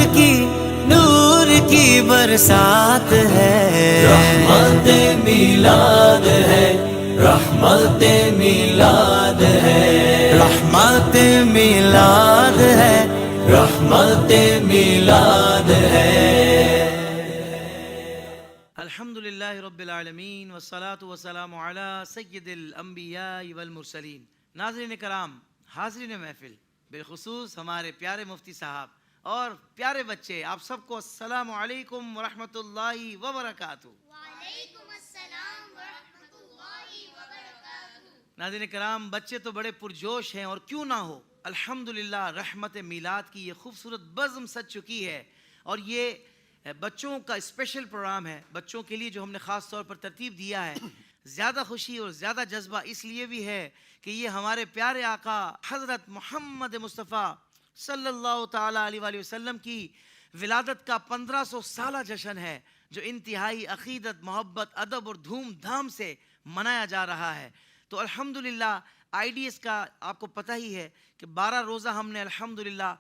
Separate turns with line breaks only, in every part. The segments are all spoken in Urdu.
نور کی برسات ہے،
رحمت میلاد ہے، رحمت میلاد ہے،
رحمت میلاد ہے،
رحمت میلاد ہے۔
الحمدللہ رب العالمین والصلاة والسلام علی سید الانبیاء والمرسلین۔ ناظرین کرام، حاضرین محفل، بالخصوص ہمارے پیارے مفتی صاحب اور پیارے بچے، آپ سب کو السلام علیکم ورحمۃ اللہ وبرکاتہ۔
وعلیکم السلام ورحمۃ اللہ وبرکاتہ۔
ناظرین کرام، بچے تو بڑے پرجوش ہیں، اور کیوں نہ ہو، الحمدللہ رحمت میلاد کی یہ خوبصورت بزم سج چکی ہے، اور یہ بچوں کا اسپیشل پروگرام ہے، بچوں کے لیے جو ہم نے خاص طور پر ترتیب دیا ہے۔ زیادہ خوشی اور زیادہ جذبہ اس لیے بھی ہے کہ یہ ہمارے پیارے آقا حضرت محمد مصطفیٰ صلی اللہ تعالیٰ علیہ وآلہ وسلم کی ولادت کا 1500 سالہ جشن ہے، جو انتہائی عقیدت، محبت، ادب اور دھوم دھام سے منایا جا رہا ہے۔ تو الحمدللہ آئی ڈی ایس کا آپ کو پتہ ہی ہے کہ 12 روزہ ہم نے الحمدللہ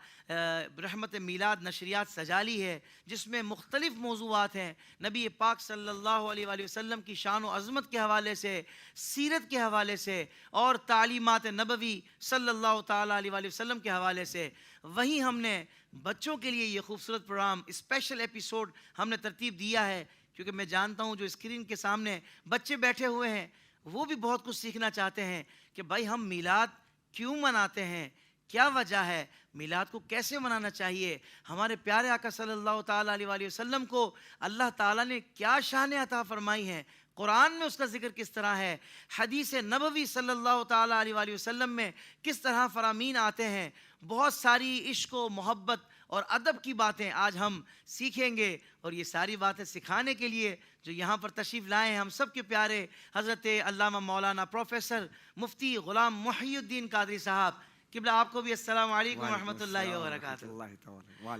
رحمت میلاد نشریات سجا لی ہے، جس میں مختلف موضوعات ہیں، نبی پاک صلی اللہ علیہ وآلہ وسلم کی شان و عظمت کے حوالے سے، سیرت کے حوالے سے، اور تعلیمات نبوی صلی اللہ تعالیٰ علیہ وآلہ وسلم کے حوالے سے۔ وہیں ہم نے بچوں کے لیے یہ خوبصورت پروگرام، اسپیشل ایپیسوڈ ہم نے ترتیب دیا ہے، کیونکہ میں جانتا ہوں جو اسکرین کے سامنے بچے بیٹھے ہوئے ہیں وہ بھی بہت کچھ سیکھنا چاہتے ہیں کہ بھائی ہم میلاد کیوں مناتے ہیں، کیا وجہ ہے، میلاد کو کیسے منانا چاہیے، ہمارے پیارے آقا صلی اللہ تعالیٰ علیہ وآلہ وسلم کو اللہ تعالیٰ نے کیا شان عطا فرمائی ہے، قرآن میں اس کا ذکر کس طرح ہے، حدیث نبوی صلی اللہ تعالیٰ علیہ وآلہ وسلم میں کس طرح فرامین آتے ہیں، بہت ساری عشق و محبت اور ادب کی باتیں آج ہم سیکھیں گے۔ اور یہ ساری باتیں سکھانے کے لیے جو یہاں پر تشریف لائے ہیں ہم سب کے پیارے حضرت علامہ مولانا پروفیسر مفتی غلام محی الدین قادری صاحب، قبلہ آپ کو بھی السلام علیکم ورحمۃ اللہ وبرکاتہ۔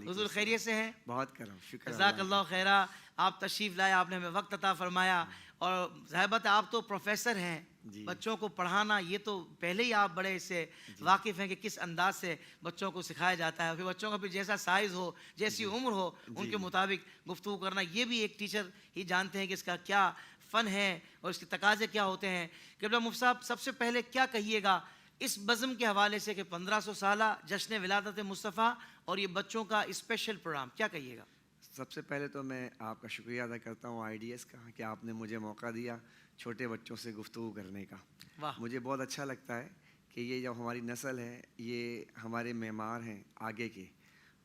حضور خیریت سے ہیں؟
بہت کرم، شکر
جزاک اللہ خیرہ، آپ تشریف لائے، آپ نے ہمیں وقت عطا فرمایا، اور ظاہر بات ہے آپ تو پروفیسر ہیں، بچوں کو پڑھانا یہ تو پہلے ہی آپ بڑے اس سے واقف ہیں کہ کس انداز سے بچوں کو سکھایا جاتا ہے، پھر بچوں کا پھر جیسا سائز ہو، جیسی عمر ہو، ان کے مطابق گفتگو کرنا، یہ بھی ایک ٹیچر ہی جانتے ہیں کہ اس کا کیا فن ہے اور اس کے تقاضے کیا ہوتے ہیں۔ قبلہ مفتی صاحب، سب سے پہلے کیا کہیے گا اس بزم کے حوالے سے کہ 1500 سالہ جشن ولادت مصطفیٰ اور یہ بچوں کا اسپیشل پروگرام، کیا کہیے گا؟
سب سے پہلے تو میں آپ کا شکریہ ادا کرتا ہوں آئی ڈی ایس کا کہ آپ نے مجھے موقع دیا چھوٹے بچوں سے گفتگو کرنے کا۔ مجھے بہت اچھا لگتا ہے کہ یہ جب ہماری نسل ہے، یہ ہمارے معمار ہیں آگے کے،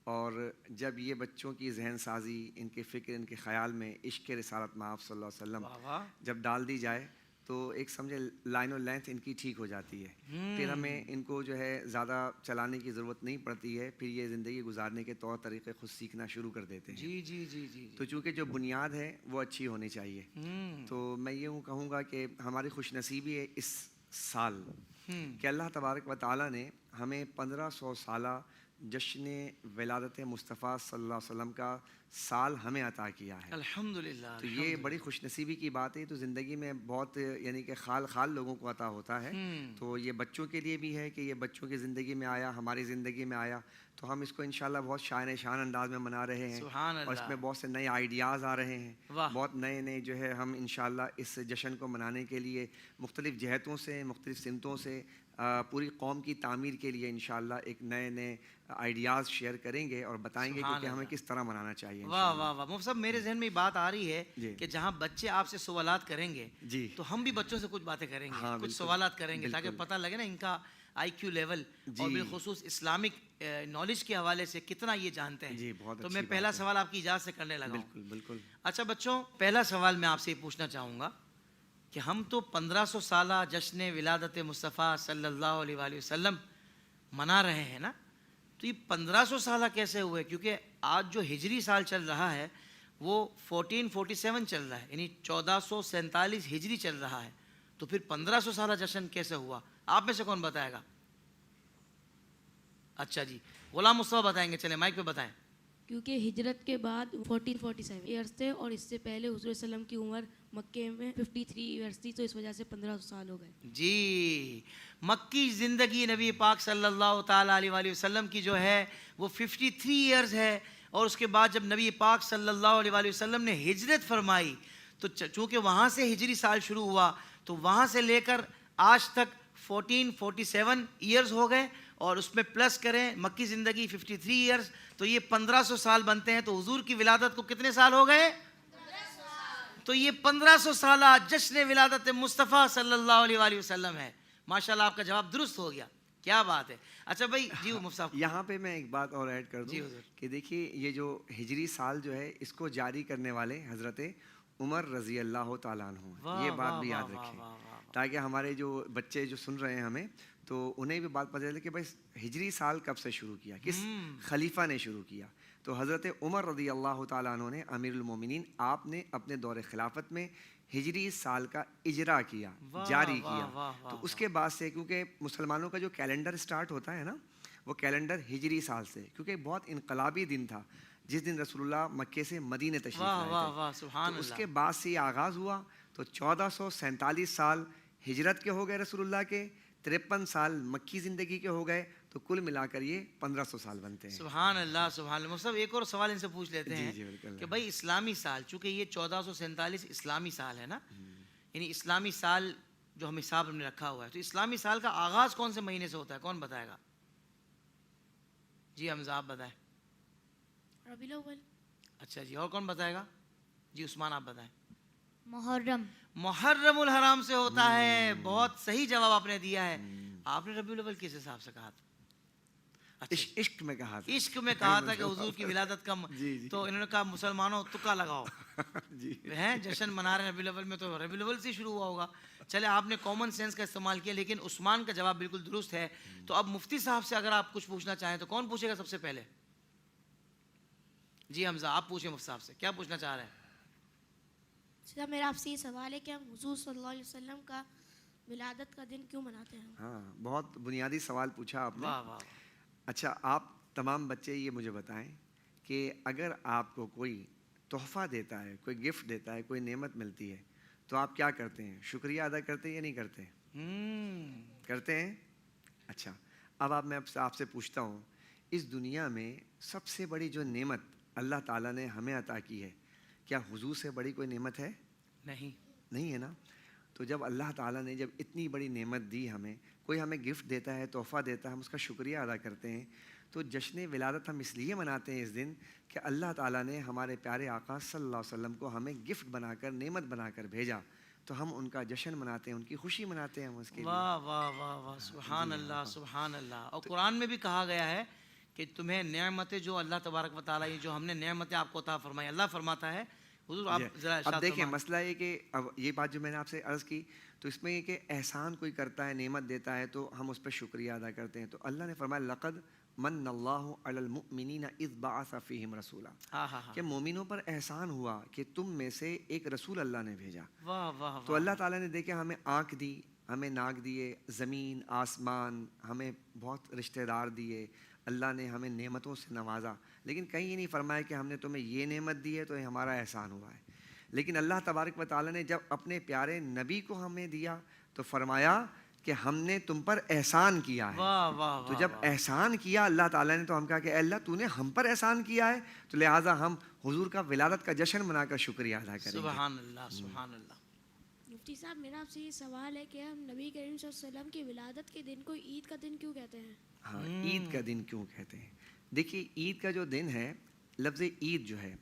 اور جب یہ بچوں کی ذہن سازی، ان کے فکر، ان کے خیال میں عشق رسالت مآب صلی اللہ علیہ وسلم جب ڈال دی جائے تو ایک سمجھے لائن و لینتھ ان کی ٹھیک ہو جاتی ہے، پھر ہمیں ان کو جو ہے زیادہ چلانے کی ضرورت نہیں پڑتی ہے، پھر یہ زندگی گزارنے کے طور طریقے خود سیکھنا شروع کر دیتے ہیں۔
جی جی جی جی۔
تو چونکہ جو بنیاد ہے وہ اچھی ہونی چاہیے، تو میں یوں کہوں گا کہ ہماری خوش نصیبی ہے اس سال کہ اللہ تبارک و تعالیٰ نے ہمیں 1500 سالہ جشن ولادت مصطفیٰ صلی اللہ علیہ وسلم کا سال ہمیں عطا کیا ہے،
الحمدللہ۔
تو یہ بڑی خوش نصیبی کی بات ہے۔ تو زندگی میں بہت یعنی کہ خال لوگوں کو عطا ہوتا ہے، تو یہ بچوں کے لیے بھی ہے کہ یہ بچوں کی زندگی میں آیا، ہماری زندگی میں آیا، تو ہم اس کو انشاءاللہ بہت شان انداز میں منا رہے ہیں، اور اس میں بہت سے نئے آئیڈیاز آ رہے ہیں، بہت نئے جو ہے ہم انشاءاللہ اس جشن کو منانے کے لیے مختلف جہتوں سے، مختلف سمتوں سے پوری قوم کی تعمیر کے لیے انشاءاللہ ایک نئے آئیڈیاز شیئر کریں گے اور بتائیں گے کہ ہمیں کس طرح منانا چاہیے۔
واہ واہ واہ، مفتی صاحب میرے ذہن میں بات آ رہی ہے کہ جہاں بچے آپ سے سوالات کریں گے تو ہم بھی بچوں سے کچھ باتیں کریں گے، کچھ سوالات کریں گے، تاکہ پتہ لگے نا ان کا آئی کیو لیول اور بالخصوص اسلامک نالج کے حوالے سے کتنا یہ جانتے ہیں۔ تو میں پہلا سوال آپ کی اجازت سے کرنے لگا ہوں۔
بالکل۔
اچھا بچوں، پہلا سوال میں آپ سے یہ پوچھنا چاہوں گا کہ ہم تو 1500 سالہ جشن ولادت مصطفیٰ صلی اللہ علیہ وآلہ وسلم منا رہے ہیں نا، تو یہ 1500 سالہ کیسے ہوئے؟ کیونکہ آج جو ہجری سال چل رہا ہے وہ 1447 چل رہا ہے، یعنی 1447 ہجری چل رہا ہے، تو پھر 1500 سالہ جشن کیسے ہوا؟ آپ میں سے کون بتائے گا؟ اچھا جی، غلام مصطفیٰ بتائیں گے، چلیں مائک پہ بتائیں۔
کیونکہ ہجرت کے بعد 1447 ایئرس تھے، اور اس سے پہلے حضور صلی اللہ علیہ وسلم کی عمر مکے میں 53 ایئرس تھی، تو اس وجہ سے 1500 سال ہو گئے۔
جی، مکی زندگی نبی پاک صلی اللہ تعالیٰ علیہ وآلہ وسلم کی جو ہے وہ 53 ایئرز ہے، اور اس کے بعد جب نبی پاک صلی اللہ علیہ وآلہ وسلم نے ہجرت فرمائی تو چونکہ وہاں سے ہجری سال شروع ہوا تو وہاں سے لے کر آج تک 1447 ایئرز ہو گئے، اور اس میں پلس کریں مکی زندگی 53 ایئرز، تو یہ 1500 سال بنتے ہیں. تو حضور کی ولادت کو کتنے سال ہو گئے؟ تو یہ 1500 سالہ جشن ولادت مصطفیٰ صلی اللہ علیہ وآلہ وسلم ہے. ماشاءاللہ آپ کا جواب درست ہو گیا، کیا بات ہے. اچھا بھائی جی مفتی صاحب،
یہاں پہ میں ایک بات اور ایڈ کر دوں
جی حضور.
کہ دیکھیے یہ جو ہجری سال جو ہے اس کو جاری کرنے والے حضرت عمر رضی اللہ تعالیٰ عنہ ہیں. یہ بات بھی یاد رکھیں تاکہ ہمارے جو بچے جو سن رہے ہیں ہمیں تو انہیں بھی بات پتہ چلے کہ بھائی ہجری سال کب سے شروع کیا، کس خلیفہ نے شروع کیا. تو حضرت عمر رضی اللہ تعالیٰ عنہ نے امیر المومنین، آپ نے اپنے دور خلافت میں ہجری سال کا اجرا کیا، جاری کیا. تو اس کے بعد سے کیونکہ مسلمانوں کا جو کیلنڈر سٹارٹ ہوتا ہے نا وہ کیلنڈر ہجری سال سے، کیونکہ بہت انقلابی دن تھا جس دن رسول اللہ مکے سے مدینہ تشریف لائے تھے. تو اس کے بعد سے یہ آغاز ہوا. تو 1447 سال ہجرت کے ہو گئے رسول اللہ کے، 53 سال مکی زندگی کے ہو گئے، تو کل ملا کر یہ 1500 سال بنتے ہیں.
سبحان اللہ سبحان اللہ. مصطفیٰ ایک اور سوال ان سے پوچھ لیتے ہیں
جی بالکل
کہ بھائی اسلامی سال، چونکہ یہ 1447 اسلامی سال ہے نا، یعنی اسلامی سال جو ہم حساب نے رکھا ہوا ہے، تو اسلامی سال کا آغاز کون سے مہینے سے ہوتا ہے؟ کون بتائے گا؟ جی حمزہ آپ بتائیں.
ربیع الاول.
اچھا جی، اور کون بتائے گا؟ جی عثمان آپ بتائیں.
محرم.
محرم الحرام سے ہوتا ہے. بہت صحیح جواب آپ نے دیا ہے. آپ نے ربیع الاول کس حساب سے کہا تھا؟
عشق میں کہا تھا.
عشق میں کہا تھا کہ حضور کی ولادت کا تو انہوں نے کہا مسلمانوں تکا لگاؤ ہیں جشن منا رہے ہیں ربیع الاول میں، تو ربیع الاول سے شروع ہوا ہوگا. چلے آپ نے کامن سینس کا استعمال کیا، لیکن عثمان کا جواب بالکل درست ہے. تو اب مفتی صاحب سے اگر آپ کچھ پوچھنا چاہیں تو کون پوچھے گا سب سے پہلے؟ جی حمزہ آپ پوچھیں مفتی صاحب سے، کیا پوچھنا چاہ رہے ہیں؟
صاحب میرا آپ سے یہ سوال ہے کہ ہم حضور صلی اللہ علیہ وسلم کا ولادت کا دن کیوں مناتے ہیں؟
ہاں بہت بنیادی سوال پوچھا آپ نے.
واہ واہ.
اچھا آپ تمام بچے یہ مجھے بتائیں کہ اگر آپ کو کوئی تحفہ دیتا ہے، کوئی گفٹ دیتا ہے، کوئی نعمت ملتی ہے تو آپ کیا کرتے ہیں؟ شکریہ ادا کرتے ہیں یا نہیں کرتے؟ کرتے ہیں. اچھا اب میں آپ سے پوچھتا ہوں، اس دنیا میں سب سے بڑی جو نعمت اللہ تعالیٰ نے ہمیں عطا کی ہے، کیا حضور سے بڑی کوئی نعمت ہے؟ نہیں ہے نا. تو جب اللہ تعالیٰ نے جب اتنی بڑی نعمت دی ہمیں، کوئی ہمیں گفٹ دیتا ہے، تحفہ دیتا ہے، ہم اس کا شکریہ ادا کرتے ہیں. تو جشن ولادت ہم اس لیے مناتے ہیں اس دن کہ اللہ تعالیٰ نے ہمارے پیارے آقا صلی اللہ علیہ وسلم کو ہمیں گفٹ بنا کر، نعمت بنا کر بھیجا، تو ہم ان کا جشن مناتے ہیں، ان کی خوشی مناتے ہیں ہم اس کے لیے.
واہ واہ واہ واہ. سبحان اللہ سبحان اللہ. اور قرآن میں بھی کہا گیا ہے کہ تمہیں نعمتیں جو اللہ تبارک و تعالیٰ جو ہم نے نعمتیں آپ کو عطا فرمائی، اللہ فرماتا ہے. حضور آپ ذرا
اب دیکھیں مسئلہ یہ کہ اب یہ بات جو میں نے آپ سے عرض کی تو اس میں یہ کہ احسان کوئی کرتا ہے، نعمت دیتا ہے تو ہم اس پہ شکریہ ادا کرتے ہیں. تو اللہ نے فرمایا لقد من اللہ علی المؤمنین اذ بعث فیہم رسولا، کہ مومنوں پر احسان ہوا کہ تم میں سے ایک رسول اللہ نے بھیجا. تو اللہ تعالیٰ نے دیکھا ہمیں آنکھ دی، ہمیں ناک دیے، زمین آسمان، ہمیں بہت رشتہ دار دیے، اللہ نے ہمیں نعمتوں سے نوازا. لیکن کہیں یہ نہیں فرمایا کہ ہم نے تمہیں یہ نعمت دی ہے تو یہ ہمارا احسان ہوا ہے. لیکن اللہ تبارک و تعالیٰ نے جب اپنے پیارے نبی کو ہمیں دیا تو فرمایا کہ ہم نے تم پر احسان کیا ہے. تو جب احسان کیا اللہ تعالیٰ نے تو ہم کہا کہ اے اللہ تو نے ہم پر احسان کیا ہے، تو لہٰذا ہم حضور کا ولادت کا جشن منا کر شکریہ ادا کریں گے.
سبحان اللہ سبحان اللہ.
مفتی صاحب میرا آپ سے یہ سوال ہے کہ ہم نبی کریم صلی اللہ علیہ وسلم کی ولادت کے دن کو عید کا دن کیوں کہتے ہیں؟
ہاں عید کا دن کیوں کہتے ہیں؟ دیکھیے عید کا جو دن ہے، لفظ عید جو ہے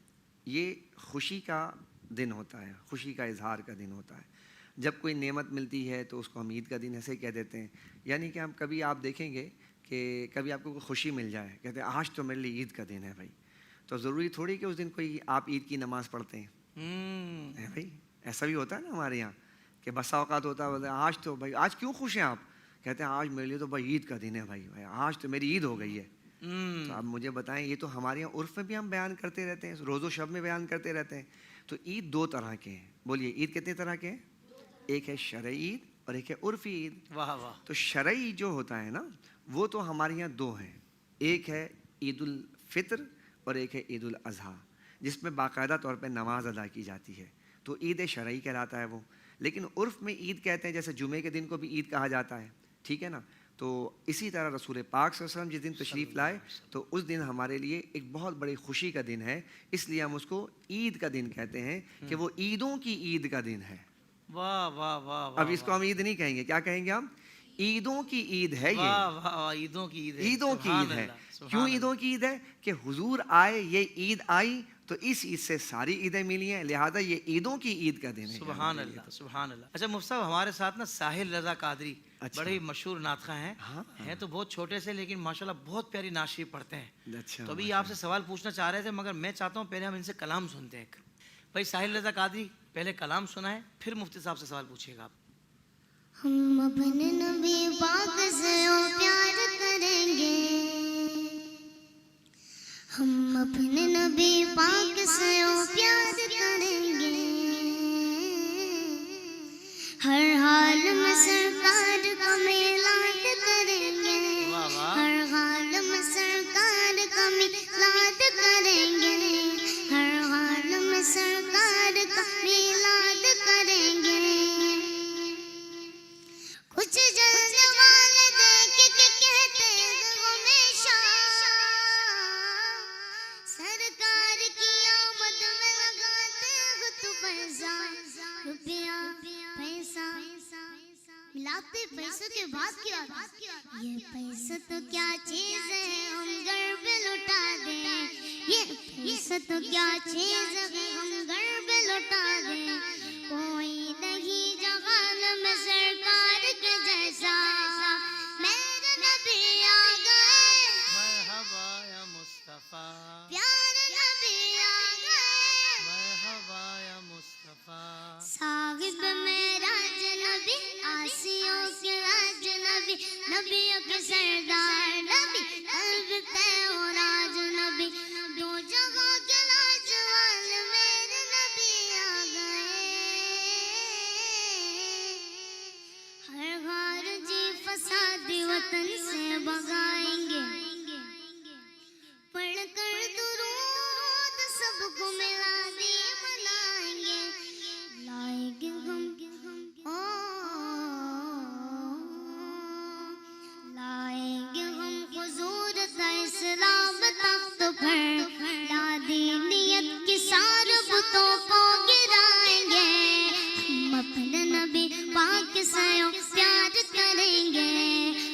یہ خوشی کا دن ہوتا ہے، خوشی کا اظہار کا دن ہوتا ہے. جب کوئی نعمت ملتی ہے تو اس کو ہم عید کا دن ایسے ہی کہہ دیتے ہیں. یعنی کہ ہم کبھی آپ دیکھیں گے کہ کبھی آپ کو کوئی خوشی مل جائے، کہتے ہیں آج تو میرے لیے عید کا دن ہے بھائی، تو ضروری تھوڑی کہ اس دن کوئی آپ عید کی نماز پڑھتے ہیں. بھائی ایسا بھی ہوتا ہے نا ہمارے یہاں کہ بسا اوقات ہوتا ہے آج تو بھائی آج کیوں خوش ہیں آپ؟ کہتے ہیں آج میرے لیے تو بھائی عید کا دن ہے بھائی آج تو میری عید ہو گئی ہے. تو آپ مجھے بتائیں، یہ تو ہمارے یہاں عرف میں بھی ہم بیان کرتے رہتے ہیں، روز و شب میں بیان کرتے رہتے ہیں. تو عید دو طرح کے ہیں. بولیے عید کتنے طرح کے ہیں؟ ایک ہے شرعی عید اور ایک ہے عرفی عید.
واہ واہ.
تو شرعی جو ہوتا ہے نا وہ تو ہمارے یہاں دو ہیں، ایک ہے عید الفطر اور ایک ہے عید الاضحیٰ، جس میں باقاعدہ طور پہ نماز ادا کی جاتی ہے، تو عید شرعی کہلاتا ہے وہ. لیکن عرف میں عید کہتے ہیں، جیسے جمعے کے دن کو بھی عید کہا جاتا ہے، ٹھیک ہے نا. تو اسی طرح رسول پاک صلی اللہ علیہ وسلم جس دن تشریف لائے تو اس دن ہمارے لیے ایک بہت بڑی خوشی کا دن ہے، اس لیے ہم اس کو عید کا دن کہتے ہیں کہ وہ عیدوں کی عید کا دن ہے۔
واہ واہ واہ واہ،
اب اس کو ہم عید نہیں کہیں گے، کیا کہیں گے ہم؟ عیدوں کی عید ہے یہ،
واہ واہ واہ، عیدوں کی عید ہے،
عیدوں کی
سبحان
عید ہے۔
اللہ، سبحان
کیوں
اللہ۔
عیدوں کی عید ہے؟ کہ حضور آئے، یہ عید آئی تو اس عید سے ساری عیدیں ملی ہیں، لہذا یہ عیدوں کی عید کا دن ہے۔
سبحان اللہ، سبحان اللہ۔ اچھا مفتی صاحب، ہمارے ساتھ نا ساحل رضا قادری بڑے ہی مشہور نعت خواں ہیں، ہیں تو بہت چھوٹے سے لیکن ماشاءاللہ بہت پیاری نعت شریف پڑھتے ہیں۔
اچھا،
تو ابھی آپ سے سوال پوچھنا چاہ رہے تھے مگر میں چاہتا ہوں پہلے ہم ان سے کلام سنتے ہیں۔ بھائی ساحل رضا قادری پہلے کلام سنائیں، پھر مفتی صاحب سے سوال پوچھیے گا آپ۔
ہم اپنے نبی پاک سے پیار کریں گے، ہم اپنے نبی پاک سے پیار کریں گے، ہر حال میں سرکار کا میلاد کریں گے، ہر حال میں سرکار کا میلاد کریں گے، ہر حال میں سرکار کا میلاد کریں گے۔ کچھ جلنے والے دیکھ کے کہتے ہیں ہمیشہ سرکار کی آمد میں لگاتے ہو تو پیسہ، روپیہ پیسہ ملاتے پیسوں کے بعد کیا؟ یہ پیسہ تو کیا چیز ہے ہم گھر پہ لوٹا دیں، یہ پیسہ تو کیا چیز ہے ہم گھر پہ لوٹا دیں، کوئی نہیں جہان میں سرکار کے جیسا، میرے نبی آ گئے،
مرحبا یا مصطفیٰ،
پیارے نبی آ گئے،
مرحبا یا مصطفیٰ،
صاحب معراج نبی، آسیوں کے راج نبی، نبیوں کے سردار نبی، قلب پہ ہو راج نبی، دو جگہ کے لاج والے میرے نبی آ گئے، ہر غار جی فسادی وطن سے بھگائیں گے، پڑھ کر درود سب کو ملا دی منائیں گے، لائیں گے ہم لائیں گے ہم حضور کا اسلام تخت پر، دادی نیت کی سار بتوں کو گرائیں گے، ہم اپنے نبی پاک سے پیار کریں گے،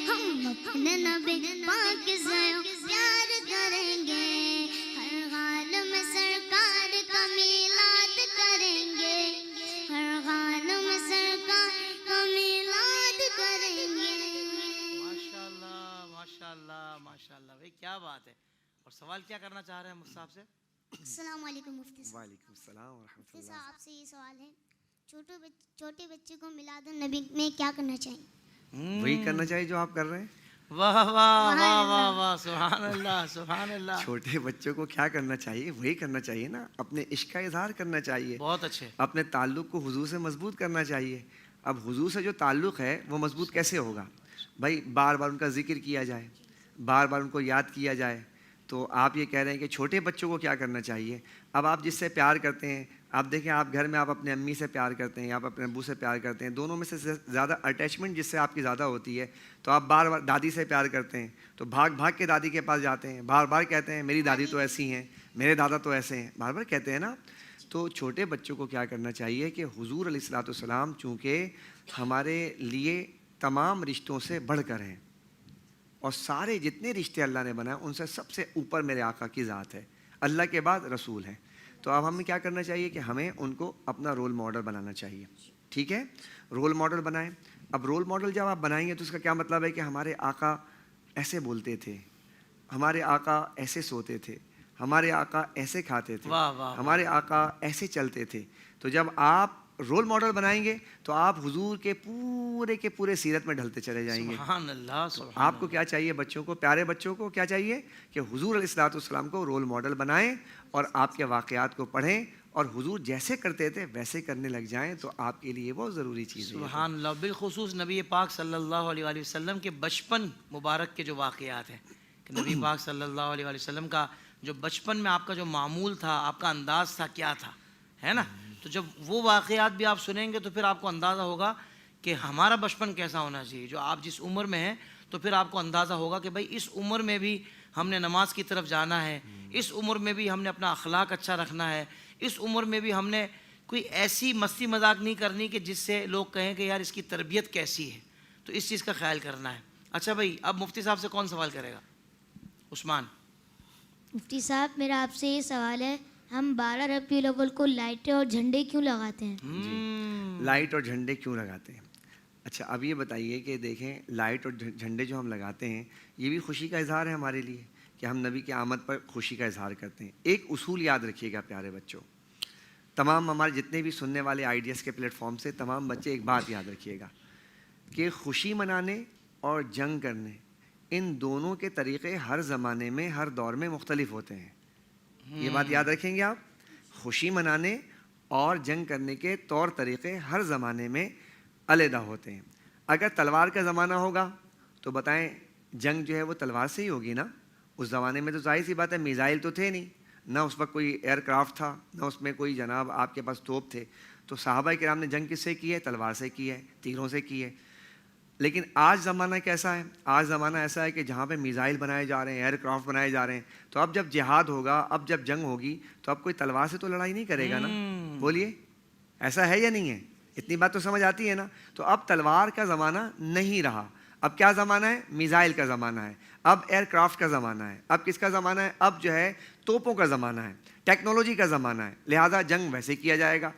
ہم اپنے نبی پاک سے پیار کریں گے، ہر حال میں سرکار کا میلاد کریں گے، ہر حال میں سرکار کا میلاد کریں گے۔
ماشاءاللہ ماشاءاللہ ماشاءاللہ، بھائی کیا بات ہے۔ اور سوال کیا کرنا چاہ رہے ہیں مفتی صاحب سے؟
السلام علیکم مفتی صاحب۔
وعلیکم السلام ورحمۃ
مفتی
اللہ۔
صاحب آپ سے یہ سوال ہے، چھوٹے بچے کو میلاد النبی میں کیا کرنا چاہیے؟
وہی کرنا چاہیے جو آپ کر رہے ہیں۔
واہ واہ واہ واہ واہ، سبحان اللہ سبحان اللہ،
چھوٹے بچوں کو کیا کرنا چاہیے؟ وہی کرنا چاہیے نا، اپنے عشق کا اظہار کرنا چاہیے،
بہت اچھے۔
اپنے تعلق کو حضور سے مضبوط کرنا چاہیے۔ اب حضور سے جو تعلق ہے وہ مضبوط کیسے ہوگا؟ بھائی بار بار ان کا ذکر کیا جائے، بار بار ان کو یاد کیا جائے۔ تو آپ یہ کہہ رہے ہیں کہ چھوٹے بچوں کو کیا کرنا چاہیے؟ اب آپ جس سے پیار کرتے ہیں، آپ دیکھیں آپ گھر میں آپ اپنے امی سے پیار کرتے ہیں، آپ اپنے ابو سے پیار کرتے ہیں، دونوں میں سے زیادہ اٹیچمنٹ جس سے آپ کی زیادہ ہوتی ہے، تو آپ بار بار دادی سے پیار کرتے ہیں تو بھاگ بھاگ کے دادی کے پاس جاتے ہیں، بار بار کہتے ہیں میری دادی تو ایسی ہیں، میرے دادا تو ایسے ہیں، بار بار کہتے ہیں نا۔ تو چھوٹے بچوں کو کیا کرنا چاہیے کہ حضور علیہ الصلوۃ والسلام چونکہ ہمارے لیے تمام رشتوں سے بڑھ کر ہیں، اور سارے جتنے رشتے اللہ نے بنائے ان سے سب سے اوپر میرے آقا کی ذات ہے، اللہ کے بعد رسول ہیں۔ تو اب ہمیں کیا کرنا چاہیے کہ ہمیں ان کو اپنا رول ماڈل بنانا چاہیے، ٹھیک ہے؟ رول ماڈل بنائیں۔ اب رول ماڈل جب آپ بنائیں گے تو اس کا کیا مطلب ہے کہ ہمارے آقا ایسے بولتے تھے، ہمارے آقا ایسے سوتے تھے، ہمارے آقا ایسے کھاتے تھے، ہمارے آقا ایسے چلتے تھے۔ تو جب آپ رول ماڈل بنائیں گے تو آپ حضور کے پورے سیرت میں ڈھلتے چلے جائیں گے۔
سبحان اللہ سبحان
آپ کو کیا چاہیے؟ بچوں کو، پیارے بچوں کو کیا چاہیے کہ حضور علیہ الصلوۃ والسلام کو رول ماڈل بنائیں اور آپ کے واقعات کو پڑھیں اور حضور جیسے کرتے تھے ویسے کرنے لگ جائیں، تو آپ کے لیے بہت ضروری چیز ہے۔
سبحان اللہ، بالخصوص نبی پاک صلی اللہ علیہ وآلہ وسلم کے بچپن مبارک کے جو واقعات ہیں، کہ نبی پاک صلی اللہ علیہ وآلہ وسلم کا جو بچپن میں آپ کا جو معمول تھا، آپ کا انداز تھا، کیا تھا، ہے نا؟ تو جب وہ واقعات بھی آپ سنیں گے تو پھر آپ کو اندازہ ہوگا کہ ہمارا بچپن کیسا ہونا چاہیے۔ جو آپ جس عمر میں ہیں تو پھر آپ کو اندازہ ہوگا کہ بھائی اس عمر میں بھی ہم نے نماز کی طرف جانا ہے، اس عمر میں بھی ہم نے اپنا اخلاق اچھا رکھنا ہے، اس عمر میں بھی ہم نے کوئی ایسی مستی مذاق نہیں کرنی کہ جس سے لوگ کہیں کہ یار اس کی تربیت کیسی ہے، تو اس چیز کا خیال کرنا ہے۔ اچھا بھائی، اب مفتی صاحب سے کون سوال کرے گا؟ عثمان۔
مفتی صاحب میرا آپ سے یہ سوال ہے، ہم 12 ربیع الاول کو لائٹیں اور جھنڈے کیوں لگاتے ہیں؟
لائٹ اور جھنڈے کیوں لگاتے ہیں؟ اچھا اب یہ بتائیے کہ دیکھیں لائٹ اور جھنڈے جو ہم لگاتے ہیں یہ بھی خوشی کا اظہار ہے ہمارے لیے کہ ہم نبی کی آمد پر خوشی کا اظہار کرتے ہیں۔ ایک اصول یاد رکھیے گا پیارے بچوں، تمام ہمارے جتنے بھی سننے والے آئیڈیاز کے پلیٹ فارم سے تمام بچے ایک بات یاد رکھیے گا کہ خوشی منانے اور جنگ کرنے ان دونوں کے طریقے ہر زمانے میں ہر دور میں مختلف ہوتے ہیں۔ یہ بات یاد رکھیں گے آپ، خوشی منانے اور جنگ کرنے کے طور طریقے ہر زمانے میں علیحدہ ہوتے ہیں۔ اگر تلوار کا زمانہ ہوگا تو بتائیں جنگ جو ہے وہ تلوار سے ہی ہوگی نا، اس زمانے میں تو ظاہر سی بات ہے میزائل تو تھے نہیں، نہ اس وقت کوئی ایئر کرافٹ تھا، نہ اس میں کوئی جناب آپ کے پاس توپ تھے، تو صحابہ کرام نے جنگ کس سے کی ہے؟ تلوار سے کی ہے، تیروں سے کی ہے۔ لیکن آج زمانہ کیسا ہے؟ آج زمانہ ایسا ہے کہ جہاں پہ میزائل بنائے جا رہے ہیں، ایئر کرافٹ بنائے جا رہے ہیں، تو اب جب جہاد ہوگا، اب جب جنگ ہوگی تو اب کوئی تلوار سے تو لڑائی نہیں کرے گا نا، بولیے ایسا ہے یا نہیں ہے؟ اتنی بات تو سمجھ آتی ہے نا؟ تو اب تلوار کا زمانہ نہیں رہا، اب کیا زمانہ ہے؟ میزائل کا زمانہ ہے، اب ایئر کرافٹ کا زمانہ ہے، اب کس کا زمانہ ہے؟ اب جو ہے توپوں کا زمانہ ہے، ٹیکنالوجی کا زمانہ ہے، لہٰذا جنگ ویسے کیا جائے گا۔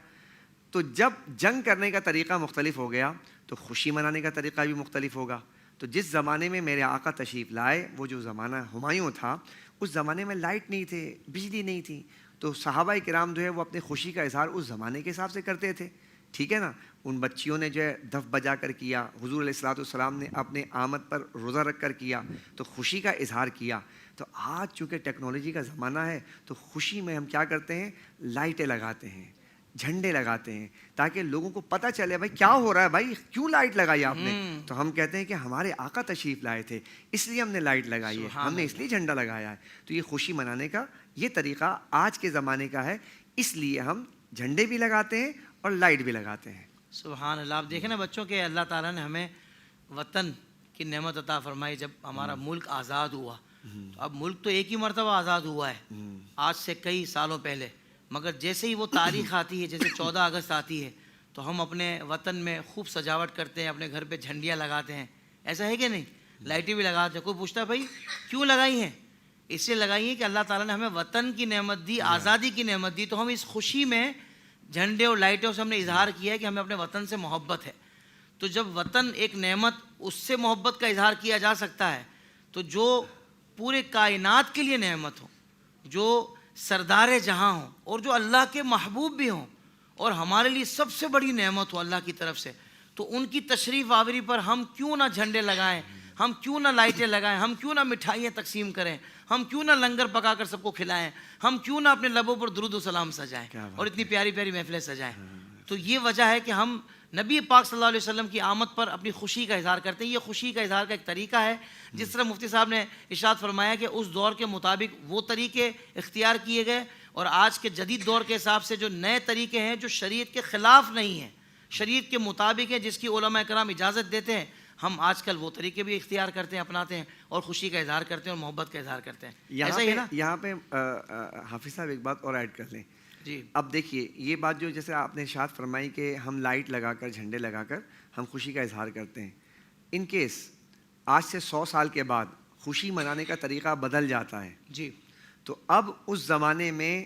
تو جب جنگ کرنے کا طریقہ مختلف ہو گیا تو خوشی منانے کا طریقہ بھی مختلف ہوگا۔ تو جس زمانے میں میرے آقا تشریف لائے، وہ جو زمانہ ہمایوں تھا، اس زمانے میں لائٹ نہیں تھے، بجلی نہیں تھی، تو صحابہ کرام جو ہے وہ اپنے خوشی کا اظہار اس زمانے کے حساب سے کرتے تھے، ٹھیک ہے نا؟ ان بچیوں نے جو ہے دف بجا کر کیا، حضور علیہ الصلوۃ والسلام نے اپنے آمد پر روزہ رکھ کر کیا، تو خوشی کا اظہار کیا۔ تو آج چونکہ ٹیکنالوجی کا زمانہ ہے تو خوشی میں ہم کیا کرتے ہیں؟ لائٹیں لگاتے ہیں، جھنڈے لگاتے ہیں، تاکہ لوگوں کو پتہ چلے بھائی کیا ہو رہا ہے، بھائی کیوں لائٹ لگائی آپ نے؟ تو ہم کہتے ہیں کہ ہمارے آقا تشریف لائے تھے اس لیے ہم نے لائٹ لگائی ہے، ہم نے اس لیے جھنڈا لگایا ہے۔ تو یہ خوشی منانے کا یہ طریقہ آج کے زمانے کا ہے، اس لیے ہم جھنڈے بھی لگاتے ہیں اور لائٹ بھی لگاتے ہیں۔
سبحان اللہ۔ آپ دیکھیں نا بچوں کے اللہ تعالیٰ نے ہمیں وطن کی نعمت عطا فرمائی، جب ہمارا ملک آزاد ہوا، تو اب ملک تو ایک ہی مرتبہ آزاد ہوا ہے آج سے کئی سالوں پہلے، مگر جیسے ہی وہ تاریخ آتی ہے، جیسے 14 اگست آتی ہے، تو ہم اپنے وطن میں خوب سجاوٹ کرتے ہیں، اپنے گھر پہ جھنڈیاں لگاتے ہیں، ایسا ہے کہ نہیں؟ لائٹیں بھی لگاتے ہیں۔ کوئی پوچھتا ہے بھائی کیوں لگائی ہیں؟ اس لیے لگائی ہیں کہ اللہ تعالیٰ نے ہمیں وطن کی نعمت دی، آزادی کی نعمت دی، تو ہم اس خوشی میں جھنڈے اور لائٹوں سے ہم نے اظہار کیا ہے کہ ہمیں اپنے وطن سے محبت ہے۔ تو جب وطن ایک نعمت، اس سے محبت کا اظہار کیا جا سکتا ہے، تو جو پورے کائنات کے لیے نعمت ہو، جو سردار جہاں ہوں اور جو اللہ کے محبوب بھی ہوں اور ہمارے لیے سب سے بڑی نعمت ہو اللہ کی طرف سے، تو ان کی تشریف آوری پر ہم کیوں نہ جھنڈے لگائیں، ہم کیوں نہ لائٹیں لگائیں، ہم کیوں نہ مٹھائیاں تقسیم کریں، ہم کیوں نہ لنگر پکا کر سب کو کھلائیں، ہم کیوں نہ اپنے لبوں پر درود و سلام سجائیں اور اتنی پیاری پیاری محفلیں سجائیں۔ تو یہ وجہ ہے کہ ہم نبی پاک صلی اللہ علیہ وسلم کی آمد پر اپنی خوشی کا اظہار کرتے ہیں۔ یہ خوشی کا اظہار کا ایک طریقہ ہے، جس طرح مفتی صاحب نے ارشاد فرمایا کہ اس دور کے مطابق وہ طریقے اختیار کیے گئے، اور آج کے جدید دور کے حساب سے جو نئے طریقے ہیں جو شریعت کے خلاف نہیں ہیں، شریعت کے مطابق ہے، جس کی علماء کرام اجازت دیتے ہیں، ہم آج کل وہ طریقے بھی اختیار کرتے ہیں، اپناتے ہیں اور خوشی کا اظہار کرتے ہیں اور محبت کا اظہار کرتے ہیں۔ ایسا ہی ہے نا؟
یہاں پہ حافظ صاحب ایک بات اور ایڈ کر لیں۔
جی
اب دیکھیے یہ بات جو جیسے آپ نے ارشاد فرمائی کہ ہم لائٹ لگا کر، جھنڈے لگا کر ہم خوشی کا اظہار کرتے ہیں، ان کیس آج سے 100 سال کے بعد خوشی منانے کا طریقہ بدل جاتا ہے،
جی،
تو اب اس زمانے میں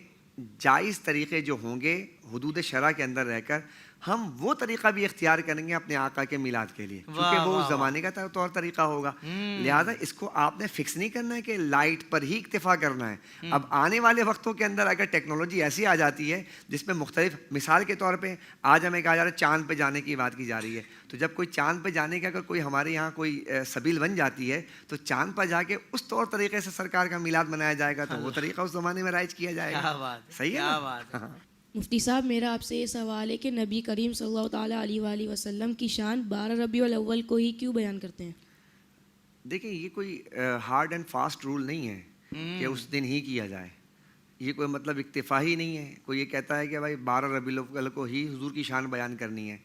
جائز طریقے جو ہوں گے حدود شرع کے اندر رہ کر، ہم وہ طریقہ بھی اختیار کریں گے اپنے آقا کے میلاد کے لیے، کیونکہ وہ اس زمانے کا طور طریقہ ہوگا۔ لہٰذا اس کو آپ نے فکس نہیں کرنا ہے کہ لائٹ پر ہی اکتفا کرنا ہے۔ اب آنے والے وقتوں کے اندر اگر ٹیکنالوجی ایسی آ جاتی ہے جس میں مختلف، مثال کے طور پہ آج ہمیں کہا جا رہا ہے چاند پہ جانے کی بات کی جا رہی ہے، تو جب کوئی چاند پہ جانے کا اگر کوئی ہمارے یہاں کوئی سبیل بن جاتی ہے تو چاند پر جا کے اس طور طریقے سے سرکار کا میلاد منایا جائے گا، تو وہ طریقہ اس زمانے میں رائج کیا جائے گا۔ صحیح ہے؟
کیا بات ہے۔
مفتی صاحب میرا آپ سے یہ سوال ہے کہ نبی کریم صلی اللہ تعالیٰ علیہ وآلہ وسلم کی شان 12 ربیع الاول کو ہی کیوں بیان کرتے ہیں؟
دیکھیں یہ کوئی ہارڈ اینڈ فاسٹ رول نہیں ہے کہ اس دن ہی کیا جائے، یہ کوئی مطلب اکتفا ہی نہیں ہے۔ کوئی یہ کہتا ہے کہ بھائی 12 ربیع الاول کو ہی حضور کی شان بیان کرنی ہے،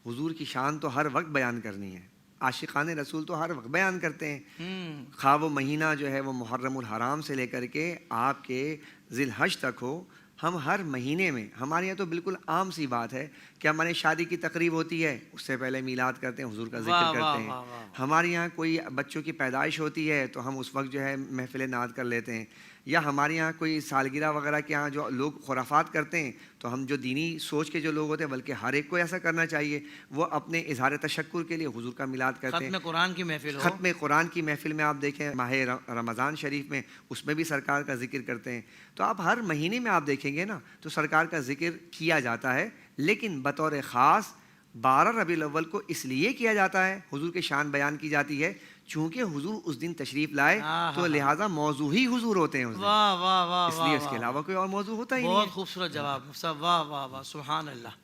حضور کی شان تو ہر وقت بیان کرنی ہے، عاشقان رسول تو ہر وقت بیان کرتے ہیں، خواہ وہ مہینہ جو ہے وہ محرم الحرام سے لے کر کے آپ کے ذی الحج تک ہو، ہم ہر مہینے میں، ہمارے یہاں تو بالکل عام سی بات ہے کہ ہمارے شادی کی تقریب ہوتی ہے، اس سے پہلے میلاد کرتے ہیں، حضور کا ذکر کرتے ہیں. ہمارے یہاں کوئی بچوں کی پیدائش ہوتی ہے تو ہم اس وقت جو ہے محفل نعت کر لیتے ہیں، یا ہمارے یہاں کوئی سالگرہ وغیرہ کے یہاں جو لوگ خرافات کرتے ہیں تو ہم جو دینی سوچ کے جو لوگ ہوتے ہیں، بلکہ ہر ایک کو ایسا کرنا چاہیے، وہ اپنے اظہار تشکر کے لیے حضور کا میلاد کرتے ہیں.
ختم قرآن کی محفل ہو،
ختم قرآن کی محفل میں آپ دیکھیں ماہ رمضان شریف میں، اس میں بھی سرکار کا ذکر کرتے ہیں. تو آپ ہر مہینے میں آپ دیکھیں گے نا تو سرکار کا ذکر کیا جاتا ہے، لیکن بطور خاص 12 ربیع الاول کو اس لیے کیا جاتا ہے، حضور کی شان بیان کی جاتی ہے چونکہ حضور اس دن تشریف لائے، تو لہٰذا موضوع ہی حضور ہوتے ہیں اس دن.
واہ واہ واہ،
اس لیے اس کے علاوہ کوئی اور موضوع ہوتا ہی نہیں.
بہت خوبصورت جواب مفتی صاحب، واہ واہ واہ، سبحان اللہ.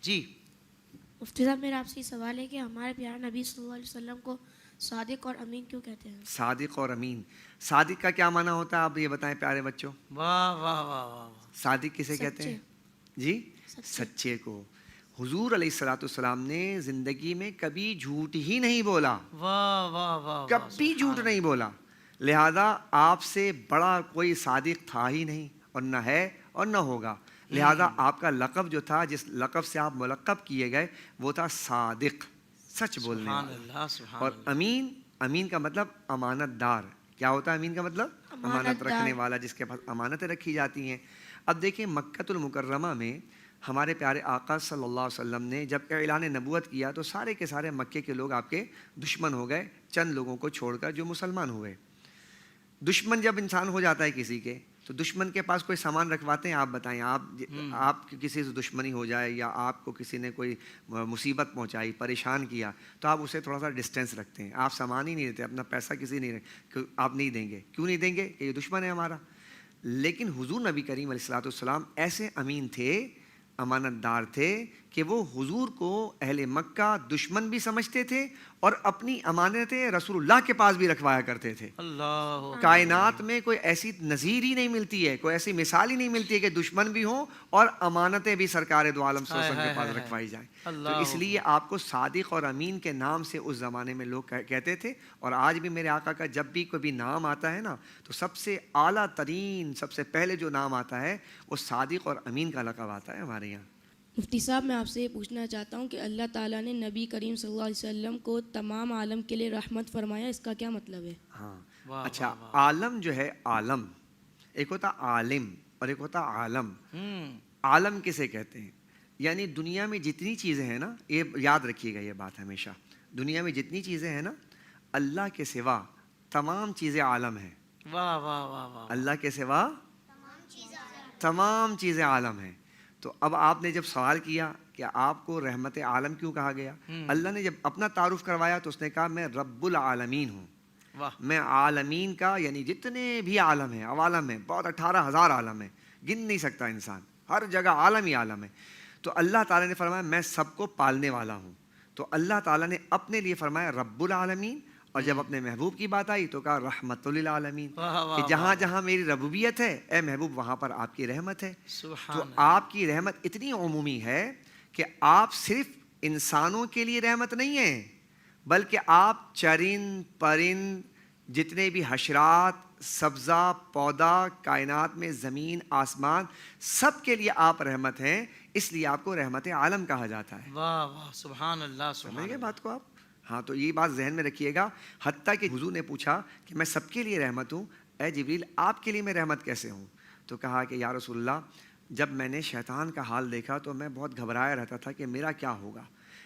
جی
مفتی صاحب میرا آپ سے یہ سوال ہے کہ ہمارے پیارے نبی صلی اللہ علیہ وسلم کو صادق اور امین کیوں کہتے ہیں؟
صادق اور امین، صادق کا کیا معنی ہوتا ہے آپ یہ بتائیں پیارے بچوں؟
واہ واہ واہ واہ،
صادق کسے کہتے ہیں جی؟ سچے کو. حضور علیہ الصلوۃ والسلام نے زندگی میں کبھی جھوٹ ہی نہیں بولا،
واہ واہ واہ،
کبھی جھوٹ نہیں بولا، لہذا آپ سے بڑا کوئی صادق تھا ہی نہیں، اور نہ ہے اور نہ ہوگا. لہذا آپ کا لقب جو تھا، جس لقب سے آپ ملقب کیے گئے، وہ تھا صادق، سچ بولنے والا. اور امین، امین کا مطلب امانت دار. کیا ہوتا ہے امین کا مطلب؟ امانت رکھنے والا، جس کے پاس امانتیں رکھی جاتی ہیں. اب دیکھیں مکۃ المکرمہ میں ہمارے پیارے آقا صلی اللہ علیہ وسلم نے جب اعلان نبوت کیا تو سارے کے سارے مکے کے لوگ آپ کے دشمن ہو گئے، چند لوگوں کو چھوڑ کر جو مسلمان ہوئے. دشمن جب انسان ہو جاتا ہے کسی کے، تو دشمن کے پاس کوئی سامان رکھواتے ہیں؟ آپ بتائیں، آپ کسی سے دشمنی ہو جائے یا آپ کو کسی نے کوئی مصیبت پہنچائی، پریشان کیا، تو آپ اسے تھوڑا سا ڈسٹینس رکھتے ہیں، آپ سامان ہی نہیں دیتے، اپنا پیسہ کسی نہیں آپ نہیں دیں گے. کیوں نہیں دیں گے؟ کہ یہ دشمن ہے ہمارا. لیکن حضور نبی کریم علیہ الصلوۃ والسلام ایسے امین تھے، امانت دار تھے کہ وہ حضور کو اہل مکہ دشمن بھی سمجھتے تھے اور اپنی امانتیں رسول اللہ کے پاس بھی رکھوایا کرتے تھے.
اللہ،
کائنات میں کوئی ایسی نظیر ہی نہیں ملتی ہے، کوئی ایسی مثال ہی نہیں ملتی ہے کہ دشمن بھی ہوں اور امانتیں بھی سرکار دو عالم صلی اللہ علیہ وسلم کے پاس رکھوائی جائیں. تو اس لیے آپ کو صادق اور امین کے نام سے اس زمانے میں لوگ کہتے تھے. اور آج بھی میرے آقا کا جب بھی کوئی نام آتا ہے نا تو سب سے اعلیٰ ترین، سب سے پہلے جو نام آتا ہے وہ صادق اور امین کا لقب آتا ہے ہمارے یہاں.
مفتی صاحب میں آپ سے یہ پوچھنا چاہتا ہوں کہ اللہ تعالیٰ نے نبی کریم صلی اللہ علیہ وسلم کو تمام عالم کے لیے رحمت فرمایا، اس کا کیا مطلب ہے؟
ہاں اچھا، عالم جو ہے، عالم ایک ہوتا عالم اور ایک ہوتا عالم. عالم کسے کہتے ہیں؟ یعنی دنیا میں جتنی چیزیں ہیں نا، یہ یاد رکھیے گا یہ بات ہمیشہ، دنیا میں جتنی چیزیں ہیں نا، اللہ کے سوا تمام چیزیں عالم ہیں.
واہ واہ واہ واہ،
اللہ کے سوا تمام چیزیں عالم ہیں. تو اب آپ نے جب سوال کیا کہ آپ کو رحمت عالم کیوں کہا گیا، اللہ نے جب اپنا تعارف کروایا تو اس نے کہا میں رب العالمین ہوں. میں عالمین کا، یعنی جتنے بھی عالم ہیں، عوالم ہیں، بہت 18,000 عالم ہیں، گن نہیں سکتا انسان، ہر جگہ عالم ہی عالم ہے. تو اللہ تعالیٰ نے فرمایا میں سب کو پالنے والا ہوں. تو اللہ تعالیٰ نے اپنے لیے فرمایا رب العالمین، اور جب اپنے محبوب کی بات آئی تو کہا رحمت للعالمین، کہ جہاں جہاں میری ربوبیت ہے اے محبوب وہاں پر آپ کی رحمت ہے. تو آپ کی رحمت اتنی عمومی ہے کہ آپ صرف انسانوں کے لیے رحمت نہیں ہیں، بلکہ آپ چرند پرند، جتنے بھی حشرات، سبزہ پودا، کائنات میں زمین آسمان، سب کے لیے آپ رحمت ہیں. اس لیے آپ کو رحمت عالم کہا جاتا ہے.
واہ واہ، سبحان اللہ، سبحان
اللہ. بات کو آپ، ہاں تو یہ بات ذہن میں رکھیے گا. حتیٰ کہ حضور نے پوچھا کہ میں سب کے لیے رحمت ہوں، اے جبریل آپ کے لیے میں رحمت کیسے ہوں؟ تو کہا کہ یا رسول اللہ، جب میں نے شیطان کا حال دیکھا تو میں بہت گھبرایا رہتا تھا کہ میرا کیا ہوگا،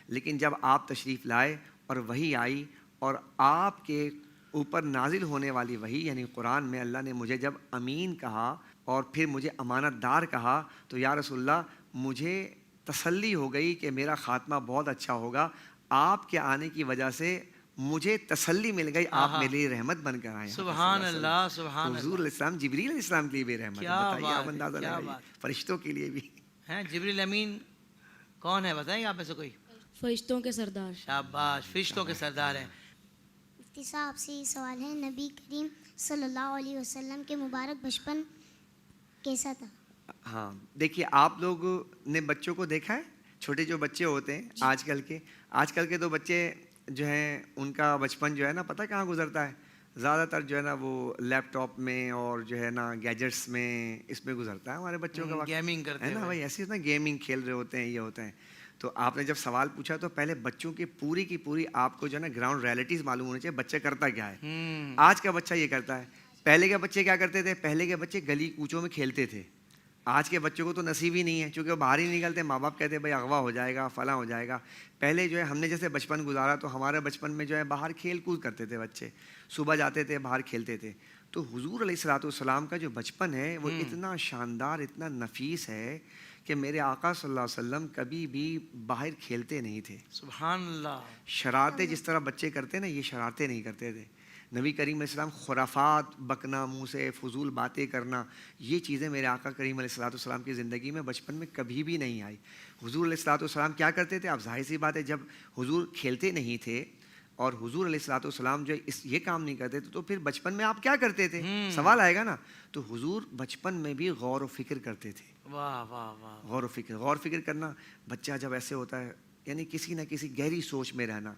لیکن جب آپ تشریف لائے اور وحی آئی اور آپ کے اوپر نازل ہونے والی وحی یعنی قرآن میں اللہ نے مجھے جب امین کہا اور پھر مجھے امانت دار کہا، تو یا رسول اللہ مجھے تسلی ہو گئی کہ میرا خاتمہ بہت اچھا ہوگا. آپ کے آنے کی وجہ سے مجھے تسلی مل گئی، آپ میرے لیے رحمت بن کر آئے.
سبحان اللہ، سبحان اللہ.
حضور علیہ السلام جبریل علیہ السلام کے لیے بھی رحمت ہے. بتائیے آپ اندازہ لگائیے، فرشتوں کے لیے بھی
ہیں. جبریل امین کون ہے بتائیں آپ میں سے کوئی؟
فرشتوں کے سردار.
شاباش، فرشتوں کے سردار ہیں.
مفتی صاحب سے یہ سوال ہے، نبی کریم صلی اللہ علیہ وسلم کے مبارک بچپن کیسا تھا؟
ہاں دیکھیے، آپ لوگ نے بچوں کو دیکھا ہے، چھوٹے جو بچے ہوتے ہیں آج کل کے تو بچے جو ہیں ان کا بچپن جو ہے نا پتہ کہاں گزرتا ہے؟ زیادہ تر جو ہے نا وہ لیپ ٹاپ میں اور جو ہے نا گیجٹس میں، اس میں گزرتا ہے ہمارے بچوں کا وقت،
گیمنگ کرتے
ہے نا بھائی، ایسی نا گیمنگ کھیل رہے ہوتے ہیں، یہ ہوتے ہیں. تو آپ نے جب سوال پوچھا تو پہلے بچوں کی پوری آپ کو جو ہے نا گراؤنڈ ریئلٹیز معلوم ہونی چاہیے، بچہ کرتا کیا ہے. آج کا بچہ یہ کرتا ہے، پہلے کے بچے کیا کرتے تھے؟ پہلے کے بچے گلی کوچوں میں کھیلتے تھے. آج کے بچوں کو تو نصیب ہی نہیں ہے، چونکہ وہ باہر ہی نکلتے. ماں باپ کہتے ہیں بھائی اغوا ہو جائے گا، فلاں ہو جائے گا. پہلے جو ہے ہم نے جیسے بچپن گزارا تو ہمارے بچپن میں جو ہے باہر کھیل کود کرتے تھے بچے، صبح جاتے تھے باہر کھیلتے تھے. تو حضور علیہ الصلوۃ والسلام کا جو بچپن ہے وہ اتنا شاندار، اتنا نفیس ہے کہ میرے آقا صلی اللہ علیہ وسلم کبھی بھی باہر کھیلتے نہیں تھے.
سبحان اللہ.
شرارتیں جس طرح بچے کرتے نا، یہ شرارتیں نہیں کرتے تھے. نبی کریم علیہ السلام خرافات بکنا، منہ سے فضول باتیں کرنا، یہ چیزیں میرے آقا کریم علیہ الصلوۃ والسلام کی زندگی میں بچپن میں کبھی بھی نہیں آئی. حضور علیہ الصلوۃ والسلام کیا کرتے تھے؟ اب ظاہر سی بات ہے، جب حضور کھیلتے نہیں تھے اور حضور علیہ الصلوۃ والسلام جو یہ کام نہیں کرتے تھے تو پھر بچپن میں آپ کیا کرتے تھے؟ سوال آئے گا نا. تو حضور بچپن میں بھی غور و فکر کرتے تھے.
واہ واہ واہ.
غور و فکر کرنا. بچہ جب ایسے ہوتا ہے یعنی کسی نہ کسی گہری سوچ میں رہنا.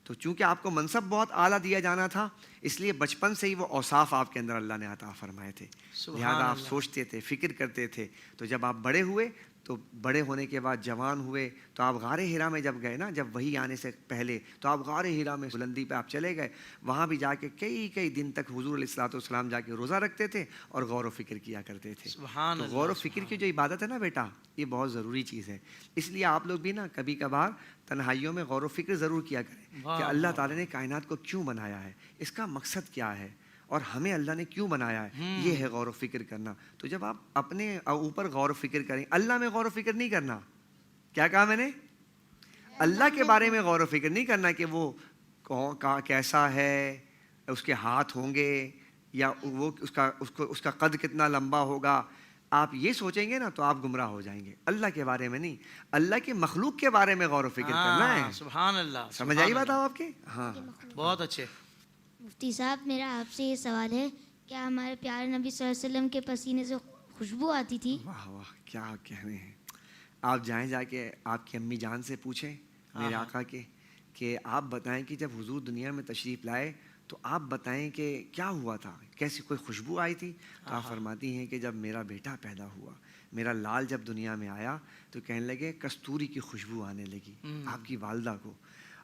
تو چونکہ آپ کو منصب بہت اعلیٰ دیا جانا تھا، اس لیے بچپن سے ہی وہ اوصاف آپ کے اندر اللہ نے عطا فرمائے تھے. لہٰذا آپ سوچتے تھے، فکر کرتے تھے. تو جب آپ بڑے ہوئے تو بڑے ہونے کے بعد جوان ہوئے تو آپ غار ہرا میں جب گئے نا، جب وہی آنے سے پہلے، تو آپ غار ہرا میں بلندی پہ آپ چلے گئے. وہاں بھی جا کے کئی دن تک حضور علیہ الصلوۃ والسلام جا کے روزہ رکھتے تھے اور غور و فکر کیا کرتے تھے.
سبحان اللہ.
غور و فکر کی جو عبادت ہے نا بیٹا، یہ بہت ضروری چیز ہے. اس لیے آپ لوگ بھی نا کبھی کبھار تنہائیوں میں غور و فکر ضرور کیا کریں کہ اللہ تعالیٰ نے کائنات کو کیوں بنایا ہے، اس کا مقصد کیا ہے، اور ہمیں اللہ نے کیوں بنایا ہے. یہ ہے غور و فکر کرنا. تو جب آپ اپنے اوپر غور و فکر کریں، اللہ میں غور و فکر نہیں کرنا. کیا کہا میں نے؟ اللہ کے بارے میں غور و فکر نہیں کرنا کہ وہ کیسا ہے، اس کے ہاتھ ہوں گے یا وہ اس کا قد کتنا لمبا ہوگا. آپ یہ سوچیں گے نا تو آپ گمراہ ہو جائیں گے. اللہ کے بارے میں نہیں، اللہ کے مخلوق کے بارے میں غور و فکر کرنا ہے.
سبحان اللہ.
سمجھ آئی بات آپ کے؟ ہاں
بہت اچھے.
مفتی صاحب، میرا آپ سے یہ سوال ہے، کیا ہمارے پیارے نبی صلی اللہ علیہ وسلم کے پسینے سے خوشبو آتی تھی؟
واہ واہ، کیا کہنے ہیں. آپ جائیں جا کے آپ کی امی جان سے پوچھیں میرے آقا کے کہ آپ بتائیں کہ جب حضور دنیا میں تشریف لائے تو آپ بتائیں کہ کیا ہوا تھا، کیسی کوئی خوشبو آئی تھی؟ تو آپ فرماتی ہیں کہ جب میرا بیٹا پیدا ہوا، میرا لال جب دنیا میں آیا تو کہنے لگے کستوری کی خوشبو آنے لگی آپ کی والدہ کو.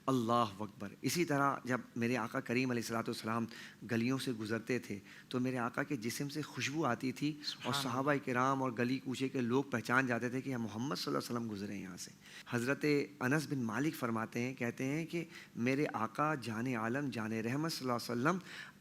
اللہ اکبر. اسی طرح جب میرے آقا کریم علیہ الصلوۃ والسلام گلیوں سے گزرتے تھے تو میرے آقا کے جسم سے خوشبو آتی تھی اور صحابہ کرام اور گلی کوچے کے لوگ پہچان جاتے تھے کہ محمد صلی اللہ علیہ وسلم گزرے یہاں سے. حضرت انس بن مالک فرماتے ہیں، کہتے ہیں کہ میرے آقا جان عالم جان رحمت صلی اللہ علیہ وسلم،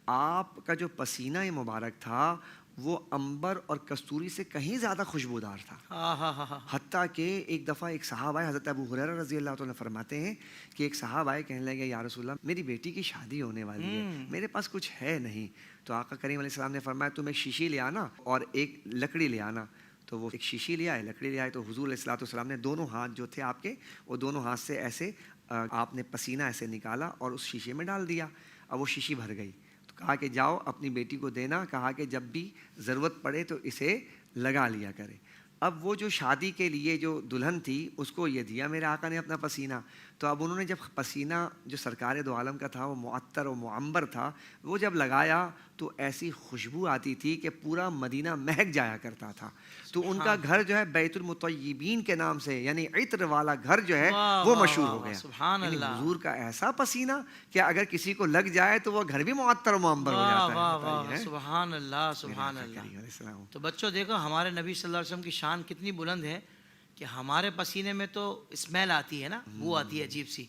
آپ کا جو پسینہ مبارک تھا وہ عنبر اور کستوری سے کہیں زیادہ خوشبودار تھا. حتیٰ کہ ایک دفعہ ایک صحابہ حضرت ابو ہریرہ رضی اللہ عنہ فرماتے ہیں کہ ایک صحابہ کہنے لگے یا رسول اللہ میری بیٹی کی شادی ہونے والی ہے، میرے پاس کچھ ہے نہیں. تو آقا کریم علیہ السلام نے فرمایا تم ایک شیشی لے آنا اور ایک لکڑی لے آنا. تو وہ ایک شیشی لے آئے، لکڑی لے آئے. تو حضور علیہ الصلوۃ والسلام نے دونوں ہاتھ جو تھے آپ کے، وہ دونوں ہاتھ سے ایسے آپ نے پسینہ ایسے نکالا اور اس شیشے میں ڈال دیا. اب وہ شیشی بھر گئی. کہا کہ جاؤ اپنی بیٹی کو دینا، کہا کہ جب بھی ضرورت پڑے تو اسے لگا لیا کرے. اب وہ جو شادی کے لیے جو دلہن تھی اس کو یہ دیا میرے آقا نے اپنا پسینہ. تو اب انہوں نے جب پسینہ جو سرکار دو عالم کا تھا وہ معطر و معمبر تھا، وہ جب لگایا تو ایسی خوشبو آتی تھی کہ پورا مدینہ مہک جایا کرتا تھا. تو ان کا گھر جو ہے بیت المطیبین کے نام سے، یعنی عطر والا گھر جو ہے وہ مشہور ہو گیا.
سبحان
یعنی
اللہ.
حضور کا ایسا پسینہ کہ اگر کسی کو لگ جائے تو وہ گھر بھی معطر و معمبر ہو جاتا ہے.
سبحان اللہ. سبحان اللہ. تو بچوں دیکھو ہمارے نبی صلی اللہ علیہ وسلم کی شان کتنی بلند ہے کہ ہمارے پسینے میں تو اسمیل آتی ہے نا، بو آتی ہے عجیب سی،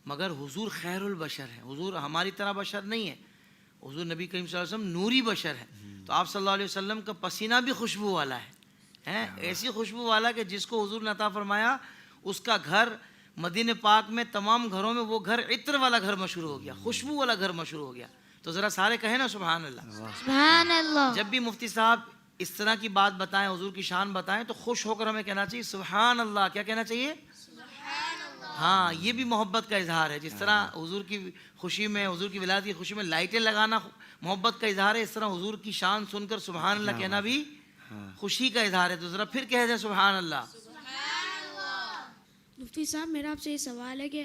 مگر حضور خیر البشر ہے. حضور ہماری طرح بشر نہیں ہے. حضور نبی کریم صلی اللہ علیہ وسلم نوری بشر ہے. تو آپ صلی اللہ علیہ وسلم کا پسینہ بھی خوشبو والا ہے، ایسی خوشبو والا کہ جس کو حضور نے عطا فرمایا اس کا گھر مدینہ پاک میں تمام گھروں میں وہ گھر عطر والا گھر مشہور ہو گیا، خوشبو والا گھر مشہور ہو گیا. تو ذرا سارے کہیں نا سبحان اللہ.
سبحان اللہ.
جب بھی مفتی صاحب اس طرح کی بات بتائیں، حضور کی شان بتائیں تو خوش ہو کر ہمیں کہنا چاہیے سبحان اللہ. کیا کہنا چاہیے؟ ہاں، یہ بھی محبت کا اظہار ہے. جس طرح حضور کی خوشی میں، حضور کی ولادت کی خوشی میں لائٹیں لگانا محبت کا اظہار ہے، اس طرح حضور کی شان سن کر سبحان اللہ کہنا بھی خوشی کا اظہار ہے. تو ذرا پھر کہہ دیں سبحان اللہ.
مفتی صاحب، میرا آپ سے یہ سوال ہے کہ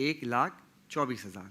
1,24,000।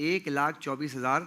1,24,000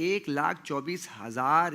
1,24,000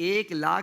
1,00,000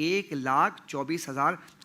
1,24,000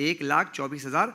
1,24,000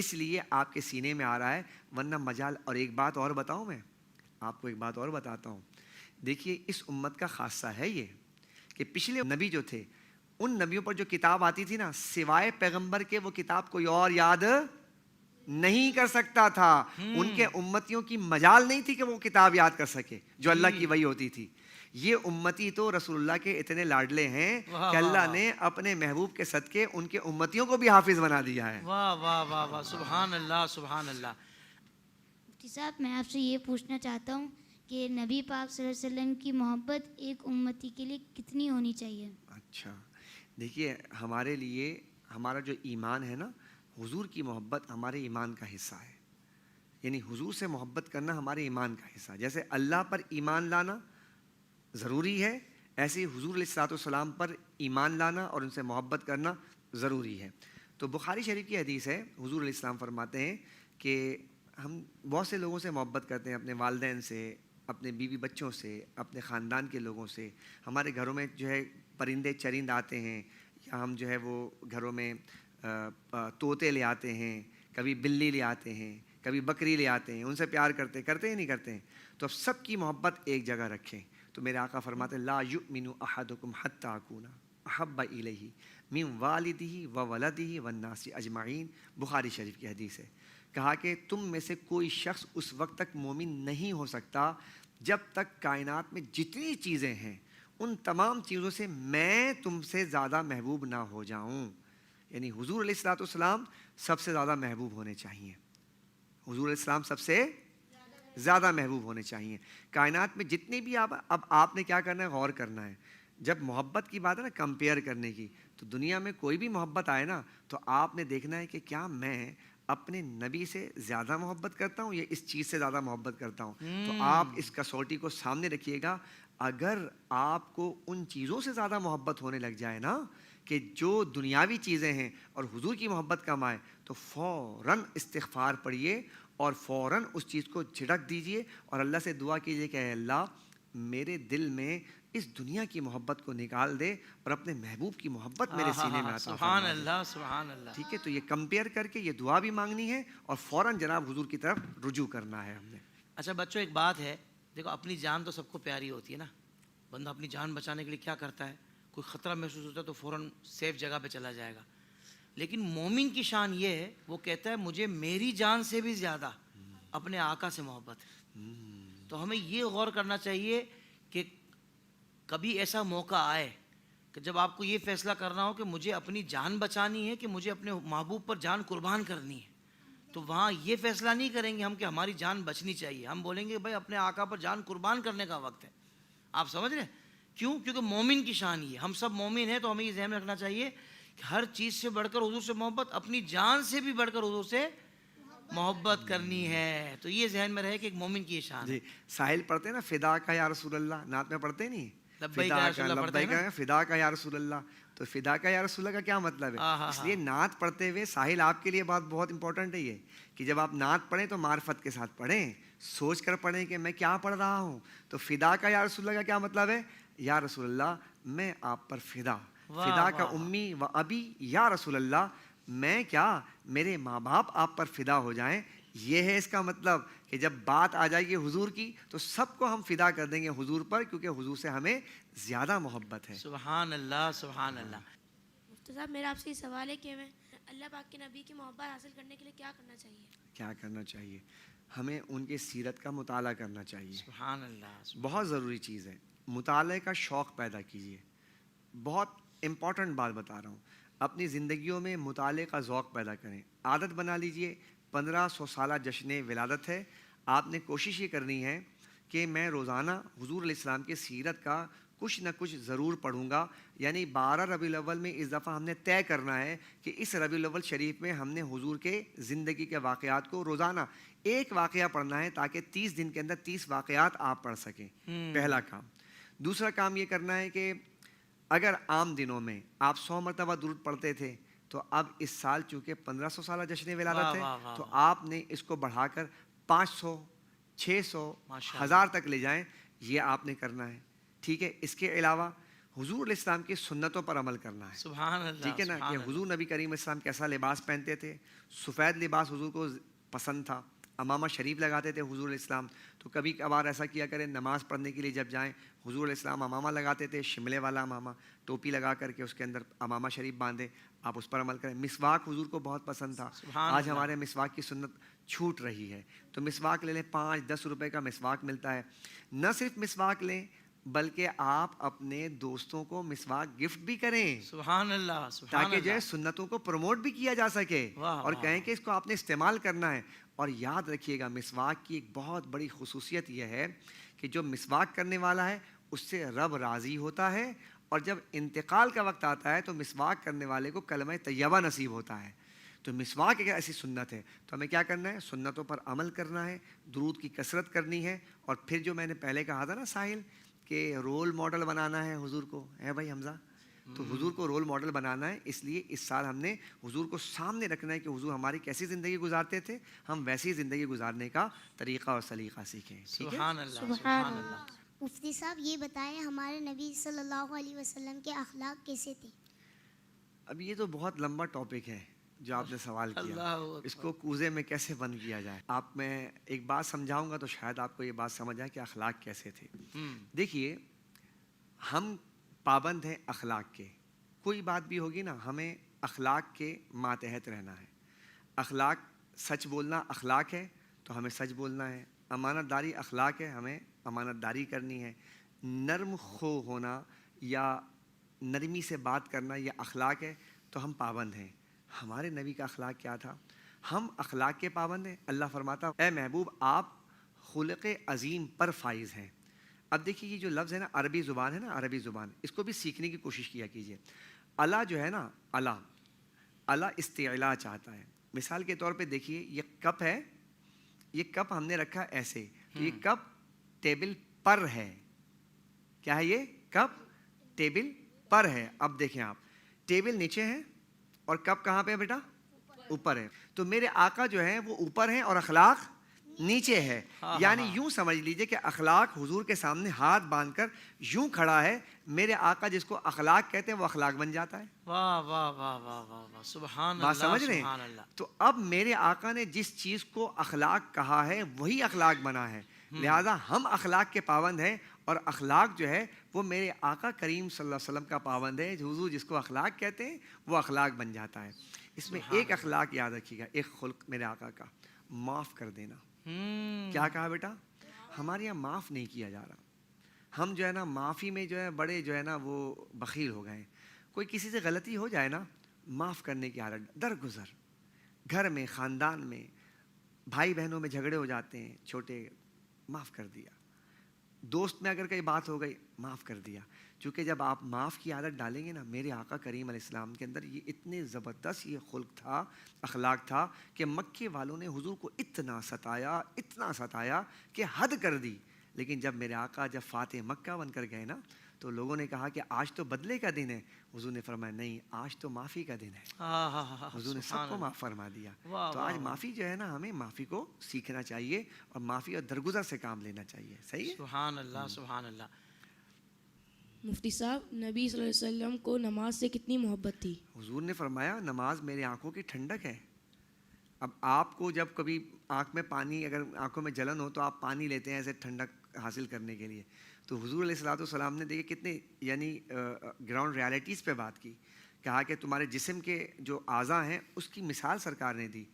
اس لیے آپ کے سینے میں آ رہا ہے، ورنہ مجال. اور ایک بات اور بتاؤں، میں آپ کو ایک بات اور بتاتا ہوں. دیکھیے اس امت کا خاصہ ہے یہ کہ پچھلے نبی جو تھے، ان نبیوں پر جو کتاب آتی تھی نا، سوائے پیغمبر کے وہ کتاب کوئی اور یاد نہیں کر سکتا تھا. ان کے امتیوں کی مجال نہیں تھی کہ وہ کتاب یاد کر سکے جو اللہ کی وحی ہوتی تھی. یہ امتی تو رسول اللہ کے اتنے لاڈلے ہیں کہ اللہ نے اپنے محبوب کے صدقے ان کے امتیوں کو بھی حافظ بنا دیا ہے.
واہ واہ واہ واہ، سبحان اللہ سبحان اللہ.
مفتی صاحب میں آپ سے یہ پوچھنا چاہتا ہوں کہ نبی پاک صلی اللہ علیہ وسلم کی محبت ایک امتی کے لیے کتنی ہونی چاہیے؟
اچھا دیکھیے، ہمارے لیے ہمارا جو ایمان ہے نا، حضور کی محبت ہمارے ایمان کا حصہ ہے. یعنی حضور سے محبت کرنا ہمارے ایمان کا حصہ ہے. جیسے اللہ پر ایمان لانا ضروری ہے، ایسے ہی حضور علیہ الصلوۃ والسلام پر ایمان لانا اور ان سے محبت کرنا ضروری ہے. تو بخاری شریف کی حدیث ہے، حضور علیہ السلام فرماتے ہیں کہ ہم بہت سے لوگوں سے محبت کرتے ہیں، اپنے والدین سے، اپنے بیوی بچوں سے، اپنے خاندان کے لوگوں سے. ہمارے گھروں میں جو ہے پرندے چرند آتے ہیں، یا ہم جو ہے وہ گھروں میں طوطے لے آتے ہیں، کبھی بلی لے آتے ہیں، کبھی بکری لے آتے ہیں، ان سے پیار کرتے ہی نہیں کرتے ہیں. تو اب سب کی محبت ایک جگہ رکھیں. تو میرے آقا فرماتے ہیں لا یؤمن احدکم حتی اکون احب الیہ من والدہ وولدہ والناس اجمعین. بخاری شریف کی حدیث ہے. کہا کہ تم میں سے کوئی شخص اس وقت تک مومن نہیں ہو سکتا جب تک کائنات میں جتنی چیزیں ہیں ان تمام چیزوں سے میں تم سے زیادہ محبوب نہ ہو جاؤں. یعنی حضور علیہ الصلوۃ والسلام سب سے زیادہ محبوب ہونے چاہیے. حضور علیہ السلام سب سے زیادہ محبوب ہونے چاہیے. کائنات میں جتنے بھی اب آپ نے کیا کرنا ہے، غور کرنا ہے. جب محبت کی بات ہے نا، کمپیئر کرنے کی، تو دنیا میں کوئی بھی محبت آئے نا تو آپ نے دیکھنا ہے کہ کیا میں اپنے نبی سے زیادہ محبت کرتا ہوں یا اس چیز سے زیادہ محبت کرتا ہوں. تو آپ اس کسوٹی کو سامنے رکھیے گا. اگر آپ کو ان چیزوں سے زیادہ محبت ہونے لگ جائے نا کہ جو دنیاوی چیزیں ہیں اور حضور کی محبت کم آئے، تو فوراً استغفار پڑھیے اور فوراً اس چیز کو جھڑک دیجئے اور اللہ سے دعا کیجئے کہ اے اللہ میرے دل میں اس دنیا کی محبت کو نکال دے اور اپنے محبوب کی محبت میرے سینے میں عطا فرما
سبحان
دے.
اللہ سبحان اللہ.
ٹھیک ہے، تو یہ کمپیئر کر کے یہ دعا بھی مانگنی ہے اور فوراً جناب حضور کی طرف رجوع کرنا ہے ہم نے.
اچھا بچوں، ایک بات ہے، دیکھو اپنی جان تو سب کو پیاری ہوتی ہے نا. بندہ اپنی جان بچانے کے لیے کیا کرتا ہے، کوئی خطرہ محسوس ہوتا ہے تو فوراً سیف جگہ پہ چلا جائے گا. لیکن مومن کی شان یہ ہے، وہ کہتا ہے مجھے میری جان سے بھی زیادہ اپنے آقا سے محبت ہے. تو ہمیں یہ غور کرنا چاہیے کہ کبھی ایسا موقع آئے کہ جب آپ کو یہ فیصلہ کرنا ہو کہ مجھے اپنی جان بچانی ہے کہ مجھے اپنے محبوب پر جان قربان کرنی ہے، تو وہاں یہ فیصلہ نہیں کریں گے ہم کہ ہماری جان بچنی چاہیے. ہم بولیں گے بھائی اپنے آقا پر جان قربان کرنے کا وقت ہے. آپ سمجھ رہے ہیں کیوں؟ کیونکہ مومن کی شان یہ، ہم سب مومن ہیں تو ہمیں یہ ذہن میں رکھنا چاہیے کہ ہر چیز سے بڑھ کر حضور سے محبت، اپنی جان سے بھی بڑھ کر حضور سے محبت کرنی ہے. تو یہ ذہن میں رہے کہ ایک مومن کی یہ شان ہے.
جی ساحل پڑھتے ہیں نا، فدا کا یا رسول اللہ، نعت میں پڑھتے نہیں؟
لبیک یا رسول اللہ پڑھتے ہیں نا؟
فدا کا یا رسول اللہ. تو فدا کا یا رسول اللہ کا کیا مطلب ہے؟ اس لیے نعت پڑھتے ہوئے ساحل آپ کے لیے بات بہت امپورٹنٹ ہے یہ کہ جب آپ نعت پڑھیں تو معرفت کے ساتھ پڑھیں، سوچ کر پڑھیں کہ میں کیا پڑھ رہا ہوں. تو فدا کا یا رسول اللہ کا کیا مطلب ہے؟ یا رسول اللہ میں آپ پر فدا، فدا کا امی و ابی یا رسول اللہ، میں کیا میرے ماں باپ آپ پر فدا ہو جائیں. یہ ہے اس کا مطلب کہ جب بات آ جائے گی حضور کی تو سب کو ہم فدا کر دیں گے حضور پر، کیونکہ حضور سے ہمیں زیادہ محبت ہے.
سبحان اللہ سبحان اللہ.
مفتی صاحب میرا آپ سے یہ سوال ہے کہ ہمیں اللہ پاک کے نبی کی محبت حاصل کرنے کے لیے کیا کرنا چاہیے؟
کیا کرنا چاہیے؟ ہمیں ان کی سیرت کا مطالعہ کرنا چاہیے.
سبحان اللہ.
بہت ضروری چیز ہے. مطالعے کا شوق پیدا کیجیے. بہت امپورٹنٹ بات بتا رہا ہوں، اپنی زندگیوں میں مطالعے کا ذوق پیدا کریں، عادت بنا لیجیے. 1500 سالہ جشن ولادت ہے، آپ نے کوشش یہ کرنی ہے کہ میں روزانہ حضور علیہ السلام کی سیرت کا کچھ نہ کچھ ضرور پڑھوں گا. یعنی 12 ربیع الاول میں اس دفعہ ہم نے طے کرنا ہے کہ اس ربیع الاول شریف میں ہم نے حضور کے زندگی کے واقعات کو روزانہ ایک واقعہ پڑھنا ہے تاکہ 30 دن کے اندر 30 واقعات آپ پڑھ سکیں. پہلا کام. دوسرا کام یہ کرنا ہے کہ اگر عام دنوں میں آپ 100 مرتبہ درود پڑھتے تھے تو اب اس سال چونکہ 1500 سالہ جشن ولادت ہے تو آپ نے اس کو بڑھا کر 500 600 1000 تک لے جائیں. یہ آپ نے کرنا ہے. ٹھیک ہے. اس کے علاوہ حضور علیہ السلام کی سنتوں پر عمل کرنا ہے.
سبحان اللہ.
ٹھیک ہے نا, کہ حضور نبی کریم علیہ السلام کیسا لباس پہنتے تھے. سفید لباس حضور کو پسند تھا. امامہ شریف لگاتے تھے حضور علیہ السلام. تو کبھی کبھار ایسا کیا کریں, نماز پڑھنے کے لیے جب جائیں, حضور علیہ السلام امامہ لگاتے تھے, شملے والا امامہ, ٹوپی لگا کر کے اس کے اندر امامہ شریف باندھے, آپ اس پر عمل کریں. مسواک حضور کو بہت پسند تھا. آج ہمارے مسواک کی سنت چھوٹ رہی ہے, تو مسواک لے لیں, 5-10 روپے کا مسواک ملتا ہے. نہ صرف مسواک لیں بلکہ آپ اپنے دوستوں کو مسواک گفٹ بھی کریں,
سبحان اللہ. سبحان
تاکہ جو ہے
اللہ.
سنتوں کو پروموٹ بھی کیا جا سکے, اور کہیں کہ اس کو آپ نے استعمال کرنا ہے. اور یاد رکھیے گا, مسواک کی ایک بہت بڑی خصوصیت یہ ہے کہ جو مسواک کرنے والا ہے اس سے رب راضی ہوتا ہے, اور جب انتقال کا وقت آتا ہے تو مسواک کرنے والے کو کلمہ طیبہ نصیب ہوتا ہے. تو مسواک ایک ایسی سنت ہے, تو ہمیں کیا کرنا ہے, سنتوں پر عمل کرنا ہے, درود کی کثرت کرنی ہے. اور پھر جو میں نے پہلے کہا تھا نا ساحل, کہ رول ماڈل بنانا ہے حضور کو, ہے بھائی حمزہ, تو حضور کو رول ماڈل بنانا ہے. اس لیے اس سال ہم نے حضور کو سامنے رکھنا ہے کہ حضور ہماری کیسی زندگی گزارتے تھے, ہم ویسی زندگی گزارنے کا طریقہ اور سلیقہ سیکھیں.
سبحان اللہ. سبحان اللہ.
مفتی صاحب یہ بتائیں ہمارے نبی صلی اللہ علیہ وسلم کے اخلاق کیسے تھے؟
اب یہ تو بہت لمبا ٹاپک ہے جو آپ نے سوال کیا,
اللہ
اس کو کوزے میں کیسے بند کیا جائے. آپ میں ایک بات سمجھاؤں گا تو شاید آپ کو یہ بات سمجھ آئے کہ اخلاق کیسے تھے. دیکھیے, ہم پابند ہیں اخلاق کے. کوئی بات بھی ہوگی نا, ہمیں اخلاق کے ماتحت رہنا ہے. اخلاق, سچ بولنا اخلاق ہے تو ہمیں سچ بولنا ہے. امانت داری اخلاق ہے, ہمیں امانت داری کرنی ہے. نرم خو ہونا یا نرمی سے بات کرنا یہ اخلاق ہے, تو ہم پابند ہیں. ہمارے نبی کا اخلاق کیا تھا, ہم اخلاق کے پابند ہیں. اللہ فرماتا, اے محبوب آپ خلق عظیم پر فائز ہیں. اب دیکھیے یہ جو لفظ ہے نا, عربی زبان ہے نا, عربی زبان, اس کو بھی سیکھنے کی کوشش کیا کیجیے. اللہ جو ہے نا, اللہ استعلاء چاہتا ہے. مثال کے طور پہ دیکھیے, یہ کپ ہے, یہ کپ ہم نے رکھا ایسے, تو یہ کپ ٹیبل پر ہے. کیا ہے یہ کپ؟ ٹیبل پر ہے. اب دیکھیں آپ, ٹیبل نیچے ہے اور کپ کہاں پہ ہے بیٹا؟ اوپر ہے. تو میرے آقا جو ہے وہ اوپر ہیں اور اخلاق نیچے ہے. یعنی یوں سمجھ لیجئے کہ اخلاق حضور کے سامنے ہاتھ باندھ کر یوں کھڑا ہے, میرے آقا جس کو اخلاق کہتے ہیں وہ اخلاق بن جاتا ہے.
واہ واہ واہ واہ واہ, سبحان اللہ.
بات سمجھ رہے
سبحان
ہیں؟
اللہ.
تو اب میرے آقا نے جس چیز کو اخلاق کہا ہے وہی اخلاق بنا ہے, لہذا ہم اخلاق کے پابند ہیں, اور اخلاق جو ہے وہ میرے آقا کریم صلی اللہ علیہ وسلم کا پابند ہے. حضور جس کو اخلاق کہتے ہیں وہ اخلاق بن جاتا ہے. اس میں ایک اخلاق یاد رکھیے گا, ایک خلق میرے آقا کا, معاف کر دینا. کیا کہا بیٹا؟ ہمارے یہاں معاف نہیں کیا جا رہا. ہم جو ہے نا معافی میں جو ہے بڑے جو ہے نا وہ بخیل ہو گئے ہیں. کوئی کسی سے غلطی ہو جائے نا, معاف کرنے کی حالت درگزر. گھر میں, خاندان میں, بھائی بہنوں میں جھگڑے ہو جاتے ہیں چھوٹے, معاف کر دیا. دوست میں اگر کوئی بات ہو گئی, معاف کر دیا. چونکہ جب آپ معاف کی عادت ڈالیں گے نا, میرے آقا کریم علیہ السلام کے اندر یہ اتنے زبردست یہ خلق تھا, اخلاق تھا, کہ مکے والوں نے حضور کو اتنا ستایا کہ حد کر دی. لیکن جب میرے آقا جب فاتح مکہ بن کر گئے نا, تو لوگوں نے کہا کہ آج تو بدلے کا دن ہے. حضور نے فرمایا نہیں, آج تو معافی کا دن ہے. حضور نے سب کو معاف فرما دیا. تو آج معافی جو ہے نا, ہمیں معافی کو سیکھنا چاہیے اور معافی اور درگزر سے کام لینا چاہیے. صحیح ہے؟
سبحان اللہ. سبحان اللہ.
مفتی صاحب, نبی صلی اللہ علیہ وسلم کو نماز سے کتنی محبت تھی؟
حضور نے فرمایا نماز میرے آنکھوں کی ٹھنڈک ہے. اب آپ کو جب کبھی آنکھ میں پانی, اگر آنکھوں میں جلن ہو تو آپ پانی لیتے ہیں ایسے ٹھنڈک حاصل کرنے کے لیے. تو حضور علیہ الصلوۃ والسلام نے دیکھے کتنے یعنی گراؤنڈ ریالٹیز پہ بات کی. کہا کہ تمہارے جسم کے جو اعضاء ہیں اس کی مثال سرکار نے دی.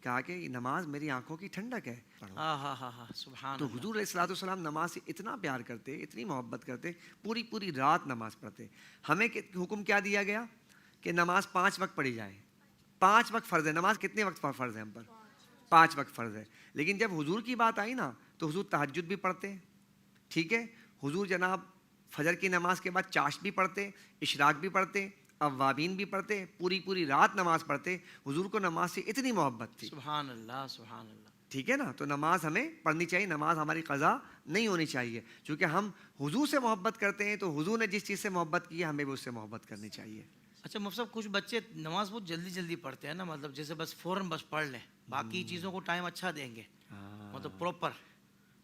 کہا کہ نماز میری آنکھوں کی ٹھنڈک ہے.
سبحان.
تو حضور علیہ الصلوۃ والسلام نماز سے اتنا پیار کرتے, اتنی محبت کرتے, پوری رات نماز پڑھتے. ہمیں حکم کیا دیا گیا کہ نماز 5 وقت پڑھی جائے. 5 وقت فرض ہے. نماز کتنے وقت فرض ہے ہم پر؟ 5 وقت فرض ہے. لیکن جب حضور کی بات آئی نا, تو حضور تہجد بھی پڑھتے, ٹھیک ہے, حضور جناب فجر کی نماز کے بعد چاشت بھی پڑھتے, اشراق بھی پڑھتے, اوابین بھی پڑھتے, پوری رات نماز پڑھتے. حضور کو نماز سے اتنی محبت تھی.
سبحان اللہ. سبحان اللہ.
ٹھیک ہے نا. تو نماز ہمیں پڑھنی چاہیے, نماز ہماری قضا نہیں ہونی چاہیے. چونکہ ہم حضور سے محبت کرتے ہیں, تو حضور نے جس چیز سے محبت کی ہے ہمیں بھی اس سے محبت کرنی چاہیے.
اچھا مفتی صاحب, کچھ بچے نماز بہت جلدی پڑھتے ہیں نا, مطلب جیسے بس فوراً بس پڑھ لیں, باقی چیزوں کو ٹائم اچھا دیں گے, مطلب پراپر,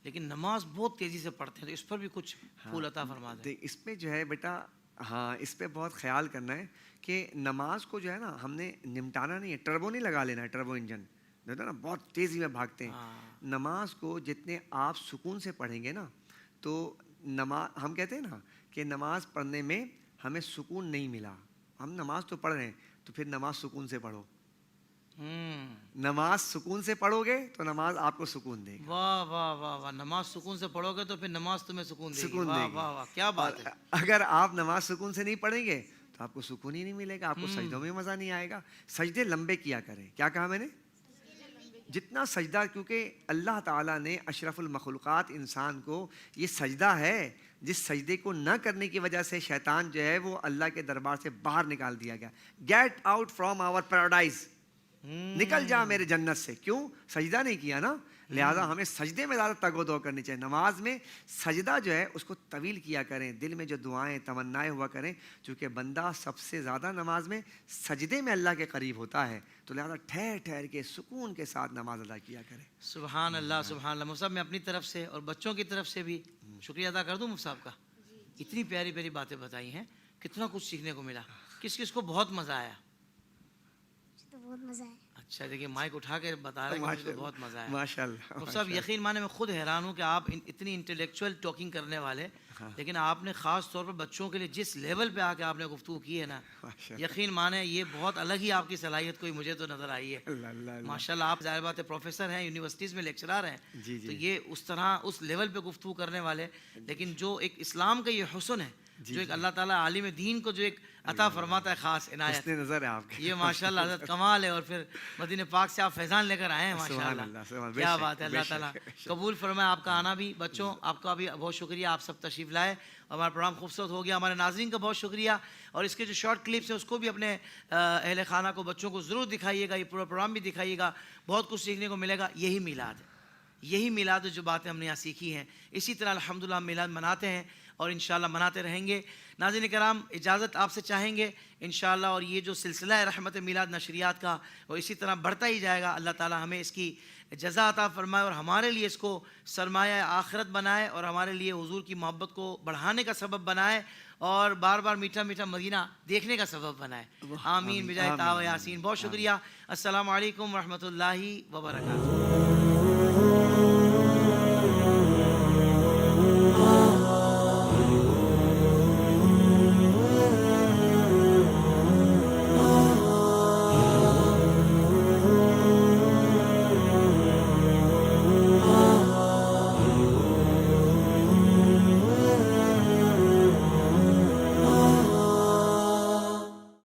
لیکن نماز بہت تیزی سے پڑھتے ہیں. تو اس پر بھی کچھ پھول عطا فرما دیں.
اس میں جو ہے بیٹا ہاں اس پہ بہت خیال کرنا ہے کہ نماز کو جو ہے نا ہم نے نمٹانا نہیں ہے، ٹربو نہیں لگا لینا ہے، ٹربو انجن دیکھتے نا بہت تیزی میں بھاگتے ہیں۔ نماز کو جتنے آپ سکون سے پڑھیں گے نا تو نماز، ہم کہتے ہیں نا کہ نماز پڑھنے میں ہمیں سکون نہیں ملا، ہم نماز تو پڑھ رہے ہیں تو پھر نماز سکون سے پڑھو، نماز سکون سے پڑھو گے تو نماز آپ کو سکون دے گی۔
واہ واہ واہ واہ، نماز سکون سے پڑھو گے تو پھر نماز تمہیں سکون دے گی۔
سکون دے
واہ
گی۔
واہ واہ، کیا بات ہے۔
اگر آپ نماز سکون سے نہیں پڑھیں گے تو آپ کو سکون ہی نہیں ملے گا، آپ کو سجدوں میں مزہ نہیں آئے گا۔ سجدے لمبے کیا کریں، کیا کہا میں نے؟ جتنا سجدہ، کیونکہ اللہ تعالیٰ نے اشرف المخلوقات انسان کو یہ سجدہ ہے جس سجدے کو نہ کرنے کی وجہ سے شیطان جو ہے وہ اللہ کے دربار سے باہر نکال دیا گیا۔ Get out from our paradise, نکل جا میرے جنت سے، کیوں؟ سجدہ نہیں کیا نا، لہٰذا ہمیں سجدے میں زیادہ تگ و دو کرنی چاہیے۔ نماز میں سجدہ جو ہے اس کو طویل کیا کریں، دل میں جو دعائیں تمنائیں ہوا کریں، چونکہ بندہ سب سے زیادہ نماز میں سجدے میں اللہ کے قریب ہوتا ہے، تو لہٰذا ٹھہر ٹھہر کے سکون کے ساتھ نماز ادا کیا کریں۔
سبحان اللہ سبحان اللہ۔ مفتی صاحب میں اپنی طرف سے اور بچوں کی طرف سے بھی شکریہ ادا کر دوں مفتی صاحب کا، اتنی پیاری پیاری باتیں بتائی ہیں، کتنا کچھ سیکھنے کو ملا۔ کس کس کو بہت مزہ آیا؟
تو بہت مزہ ہے۔
اچھا دیکھیے مائک اٹھا کے بتا رہے ہیں کہ مجھے تو بہت مزہ آیا۔
ماشاء اللہ
مفتی صاحب یقین مانے میں خود حیران ہوں کہ آپ اتنی انٹلیکچوئل ٹاکنگ کرنے والے، لیکن آپ نے خاص طور پر بچوں کے لیے جس لیول پہ آ کے آپ نے گفتگو کی ہے نا، یقین مانے یہ بہت الگ ہی آپ کی صلاحیت کوئی مجھے تو نظر آئی ہے۔ ماشاء اللہ، آپ ظاہر بات ہے پروفیسر ہیں، یونیورسٹیز میں لیکچرار ہیں، تو یہ اس طرح اس لیول پہ گفتگو کرنے والے، لیکن جو ایک اسلام کا یہ حسن ہے، جو ایک اللہ تعالیٰ عالم دین کو جو ایک عطا فرماتا ہے خاص عنایت،
نظر ہے آپ کی،
یہ ماشاءاللہ حضرت کمال ہے۔ اور پھر مدینہ پاک سے آپ فیضان لے کر آئے ہیں، ماشاءاللہ کیا بات ہے۔ اللہ تعالیٰ قبول فرمائے آپ کا آنا بھی۔ بچوں آپ کا بھی بہت شکریہ، آپ سب تشریف لائے، ہمارا پروگرام خوبصورت ہو گیا۔ ہمارے ناظرین کا بہت شکریہ، اور اس کے جو شارٹ کلپس ہیں اس کو بھی اپنے اہل خانہ کو، بچوں کو ضرور دکھائیے گا، یہ پورا پروگرام بھی دکھائیے گا، بہت کچھ سیکھنے کو ملے گا۔ یہی میلاد ہے، یہی میلاد جو باتیں ہم نے یہاں سیکھی ہیں، اسی طرح الحمدللہ ہم میلاد مناتے ہیں اور انشاءاللہ مناتے رہیں گے۔ ناظرین کرام اجازت آپ سے چاہیں گے انشاءاللہ، اور یہ جو سلسلہ ہے رحمت میلاد نشریات کا وہ اسی طرح بڑھتا ہی جائے گا۔ اللہ تعالی ہمیں اس کی جزا عطا فرمائے اور ہمارے لیے اس کو سرمایہ آخرت بنائے، اور ہمارے لیے حضور کی محبت کو بڑھانے کا سبب بنائے، اور بار بار میٹھا میٹھا مدینہ دیکھنے کا سبب بنائے۔ آمین بجائے طٰ و یاسین۔ بہت شکریہ۔ السلام علیکم ورحمۃ اللہ وبرکاتہ۔